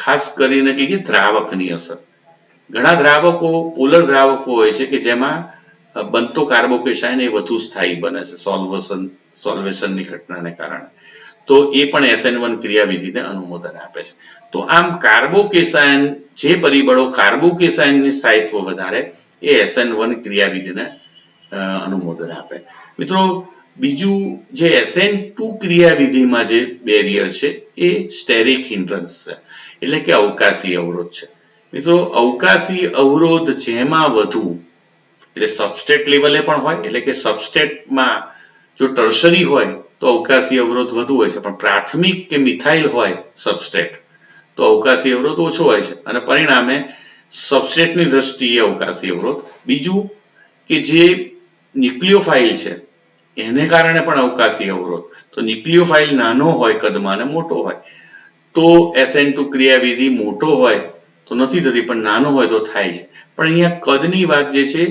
[SPEAKER 1] ખાસ કરીને કે દ્રાવકની અસર. ઘણા દ્રાવકો પોલર દ્રાવકો હોય છે કે જેમાં બનતો કાર્બોકેસાયન એ વધુ સ્થાયી બને છે સોલ્વેશનની ઘટનાને કારણે, તો એ પણ SN1 ક્રિયાવિધિને અનુમોદન આપે છે. તો આમ કાર્બોકેસાયન જે પરિબળો કાર્બોકેસાયનની સ્થાયિત્વ વધારે એ SN1 ક્રિયાવિધિને અનુમોદન આપે. મિત્રો, બીજું જે SN2 ક્રિયાવિધિમાં જે બેરિયર છે એ સ્ટેરિક હિન્ડ્રન્સ છે, એટલે કે અવકાશી અવરોધ છે. મિત્રો, અવકાશી અવરોધ જેમાં વધુ, એટલે સબસ્ટ્રેટ લેવલે પણ હોય, એટલે કે સબસ્ટ્રેટમાં જો ટર્શરી હોય તો અવકાશી અવરોધ વધુ હોય છે, પણ પ્રાથમિક કે મિથાઇલ હોય સબસ્ટ્રેટ તો અવકાશી અવરોધ ઓછો હોય છે અને પરિણામે સબસ્ટ્રેટની દ્રષ્ટિએ અવકાશી અવરોધ. બીજું કે જે ન્યુક્લિયોફાઇલ છે એને કારણે પણ અવકાશી અવરોધ. તો ન્યુક્લિયોફાઇલ નાનો હોય કદમાં અને મોટો હોય તો SN2 ક્રિયાવિધિ મોટો હોય તો નથી થતી, પણ નાનો હોય તો થાય છે. પણ અહીંયા કદની વાત જે છે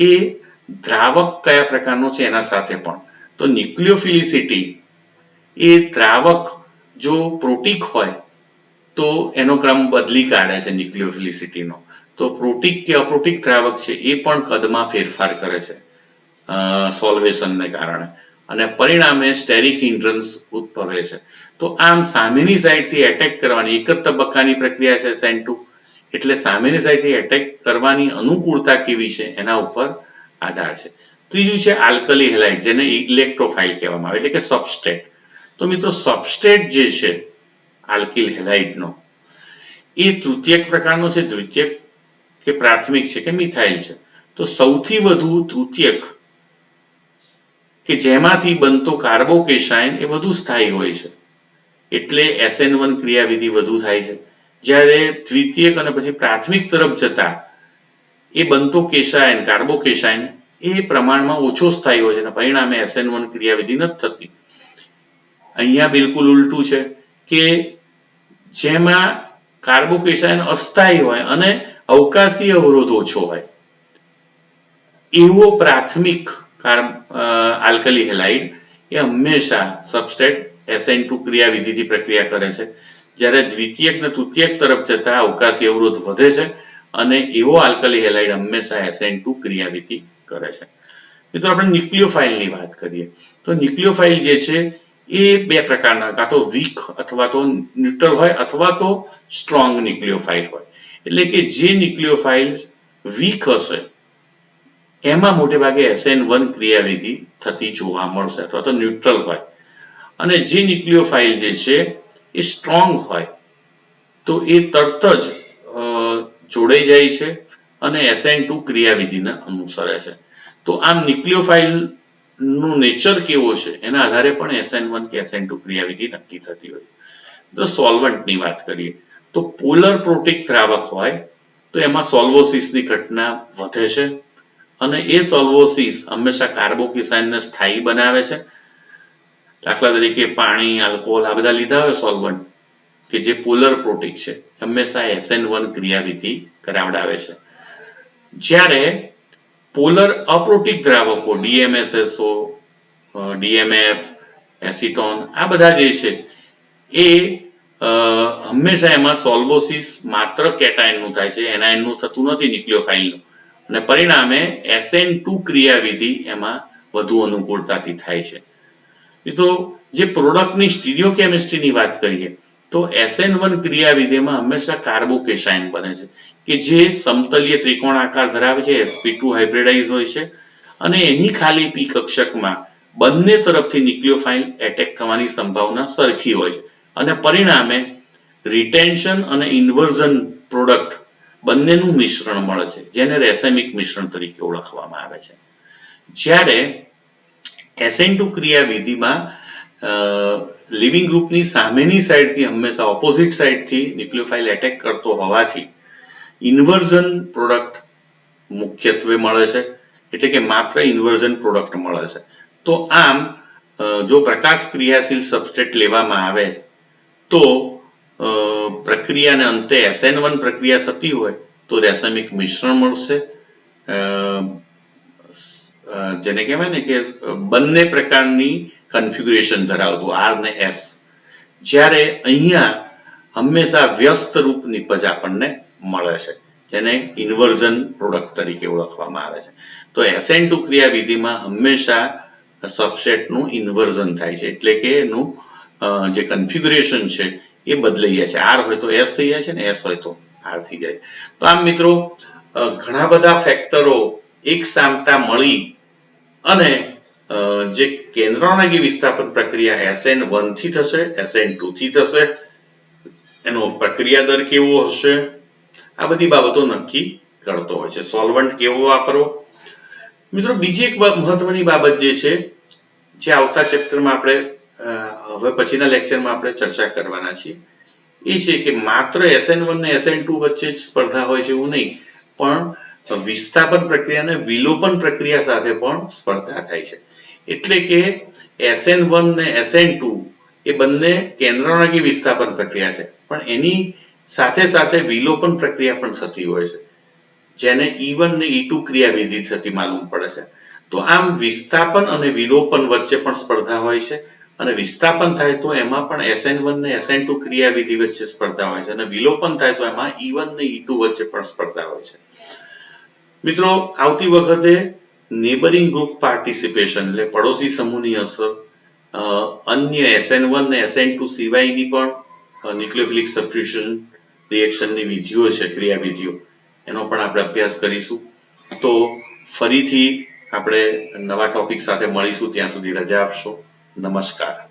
[SPEAKER 1] એ દ્રાવક કયા પ્રકારનો છે એના સાથે પણ. તો ન્યુક્લિયોફિલિસિટી એ દ્રાવક જો પ્રોટીક હોય તો એનો ક્રમ બદલી કાઢે છે ન્યુક્લિયોફિલિસિટીનો. તો પ્રોટીક કે અપ્રોટીક દ્રાવક છે એ પણ કદમાં ફેરફાર કરે છે સોલ્વેશનને કારણે અને પરિણામે સ્ટેરિક હિન્ડ્રન્સ ઉદ્ભવે છે. તો આમ સામેની સાઈડથી એટેક કરવાની એક જ તબક્કાની પ્રક્રિયા છે SN2, એટલે સામેની સાઈડથી એટેક કરવાની અનુકૂળતા કેવી છે એના ઉપર આધાર છે. ત્રીજું છે આલ્કલી હેલાઇડ, જેને ઇલેક્ટ્રોફાઇલ કહેવામાં આવે, એટલે કે સબસ્ટ્રેટ. તો મિત્રો, સબસ્ટ્રેટ જે છે આલ્કિલ હેલાઇડનો એ તૃતીયક પ્રકારનો છે, દ્વિતીયક કે પ્રાથમિક છે કે મિથાઇલ છે. તો સૌથી વધુ તૃતીયક કે જેમાંથી બનતો કાર્બોકેસાયન એ વધુ સ્થાયી હોય છે, એટલે SN1 ક્રિયાવિધિ વધુ થાય છે. જ્યારે દ્વિતીયક અને પછી પ્રાથમિક તરફ જતા એ બનતો કેસાયન કાર્બોકેસાયન એ પ્રમાણમાં ઓછો સ્થાયી હોય છે અને પરિણામે SN1 ક્રિયાવિધિ નથી થતી. અહીંયા બિલકુલ ઉલટું છે કે જેમાં કાર્બોકેસાયન અસ્થાયી હોય અને અવકાશી અવરોધ ઓછો હોય એવો પ્રાથમિક આલ્કલી હેલાઇડ એ હંમેશા સબસ્ટ્રેટ SN2 ક્રિયાવિધિથી પ્રક્રિયા કરે છે, જ્યારે દ્વિતીયક ને તૃતીયક તરફ જતા અવકાશી અવરોધ વધે છે અને એવો આલ્કલી હેલાઇડ હંમેશા SN2 ક્રિયાવિધિ કરે છે. મિત્રો, આપણે ન્યુક્લિયોફાઇલની વાત કરીએ તો ન્યુક્લિયોફાઇલ જે છે એ બે પ્રકારના, કાં તો વીક અથવા તો ન્યુટ્રલ હોય અથવા તો સ્ટ્રોંગ ન્યુક્લિયોફાઇલ હોય. એટલે કે જે ન્યુક્લિયોફાઇલ વીક હશે એમાં મોટે ભાગે SN1 ક્રિયાવિધિ થતી જોવા મળશે અથવા તો ન્યુટ્રલ હોય, અને જે ન્યુક્લિયોફાઇલ જે છે એ સ્ટ્રોંગ હોય તો એ તરત જ જોડાઈ જાય છે અને SN2 ક્રિયાવિધિને અનુસરે છે. તો આમ ન્યુક્લિયોફાઇલ નું નેચર કેવો છે એના આધારે પણ SN1 કે SN2 ક્રિયાવિધિ નક્કી થતી હોય. તો સોલ્વન્ટની વાત કરીએ તો પોલર પ્રોટીક દ્રાવક હોય તો એમાં સોલ્વોસિસની ઘટના વધે છે અને એ સોલ્વોસિસ હંમેશા કાર્બોકેસાયનને સ્થાયી બનાવે છે. દાખલા તરીકે પાણી, આલ્કોહોલ આ બધા લીધા હોય સોલ્વન્ટ કે જે પોલર પ્રોટીક છે, હંમેશા SN1 ક્રિયાવિધિ કરાવડાવે છે. જ્યારે પોલર અપ્રોટીક દ્રાવકો DMSSO, DMF, એસિટોન આ બધા જે છે એ હંમેશા એમાં સોલ્વોસિસ માત્ર કેટાયનનું થાય છે, એનાયનનું થતું નથી ન્યુક્લિયોફાઇલનું, અને પરિણામે SN2 ક્રિયાવિધિ એમાં વધુ અનુકૂળતાથી થાય છે. તો જે પ્રોડક્ટની સ્ટીરિયોકેમિસ્ટ્રીની વાત કરીએ તો SN1 ક્રિયાવિધિમાં હંમેશા કાર્બોકેસાયન બને છે કે જે સમતલીય ત્રિકોણ આકાર ધરાવે છે, sp2 હાઇબ્રિડાઇઝ હોય છે અને એની ખાલી p કક્ષકમાં બંને તરફથી ન્યુક્લિયોફાઇલ એટેક થવાની સંભાવના સરખી હોય છે અને પરિણામે રિટેન્શન અને ઇન્વર્ઝન પ્રોડક્ટ બંનેનું મિશ્રણ મળે છે, જેને રેસેમિક મિશ્રણ તરીકે ઓળખવામાં આવે છે. જ્યારે SN2 ક્રિયાવિધિમાં લિવિંગ ગ્રુપની સામેની સાઈડથી હંમેશા ઓપોઝિટ સાઈડથી ન્યુક્લિયોફાઇલ એટેક કરતો હોવાથી ઇન્વર્ઝન પ્રોડક્ટ મુખ્યત્વે મળે છે, એટલે કે માત્ર ઇન્વર્ઝન પ્રોડક્ટ મળે છે. તો આમ જો પ્રકાશ ક્રિયાશીલ સબસ્ટ્રેટ લેવામાં આવે તો પ્રક્રિયાને અંતે SN1 પ્રક્રિયા થતી હોય તો રેસમિક મિશ્રણ મળશે, જેને કહેવાય ને કે બંને પ્રકારની કન્ફિગ્યુરેશન ધરાવતું R ને S. જ્યારે અહીંયા હંમેશા વ્યસ્ત રૂપ નિપજ આપણને મળે છે, જેને ઇન્વર્ઝન પ્રોડક્ટ તરીકે ઓળખવામાં આવે છે. તો SN2 ક્રિયાવિધિમાં હંમેશા સબસ્ટ્રેટનું ઇન્વર્ઝન થાય છે, એટલે કે એનું જે કન્ફિગ્યુરેશન છે એ બદલાઈ જાય છે. R હોય તો S થઈ જાય છે ને S હોય તો R થઈ જાય છે. તો આમ મિત્રો ઘણા બધા ફેક્ટરો એક સામટા મળી અને જે કેન્દ્રાણાગી વિસ્થાપન પ્રક્રિયા SN1 થી થશે, SN2 થી થશે, એનો પ્રક્રિયા દર કેવો હશે, આ બધી બાબતો નક્કી કરતો હોય છે. સોલ્વન્ટ કેવો વાપરવો. મિત્રો બીજી એક મહત્વની બાબત જે છે, જે આવતા ચેપ્ટરમાં આપણે હવે પછીના લેક્ચરમાં આપણે ચર્ચા કરવાના છીએ, એ છે કે માત્ર SN1 ને SN2 વચ્ચે જ સ્પર્ધા હોય છે એવું નહીં, પણ વિસ્થાપન પ્રક્રિયા અને વિલોપન પ્રક્રિયા સાથે પણ સ્પર્ધા થાય છે. એટલે કે SN1 ને SN2 એ બંને કેન્દ્રાણાગી વિસ્થાપન પ્રક્રિયા છે, પણ એની સાથે સાથે વિલોપન પ્રક્રિયા પણ થતી હોય છે, જેને E1 ને E2 ક્રિયાવિધિ થતી માલુમ પડે છે. તો આમ વિસ્થાપન અને વિલોપન વચ્ચે પણ સ્પર્ધા હોય છે, અને વિસ્થાપન થાય તો એમાં પણ SN1 ને SN2 ક્રિયાવિધિ વચ્ચે સ્પર્ધા હોય છે, અને વિલોપન થાય તો એમાં E1 ને E2 વચ્ચે પણ સ્પર્ધા હોય છે. મિત્રો આવતી વખતે નેબરિંગ ગ્રુપ પાર્ટિસિપેશન એટલે પડોશી સમૂહની અસર, અન્ય SN1 ને SN2 સિવાયની પણ ન્યુક્લિયોફિલિક સબસ્ટિટ્યુશન રિએક્શનની વિધિઓ છે, ક્રિયાવિધિઓ, એનો પણ આપણે અભ્યાસ કરીશું. તો ફરીથી આપણે નવા ટોપિક સાથે મળીશું. ત્યાં સુધી રજા આપશો. નમસ્કાર.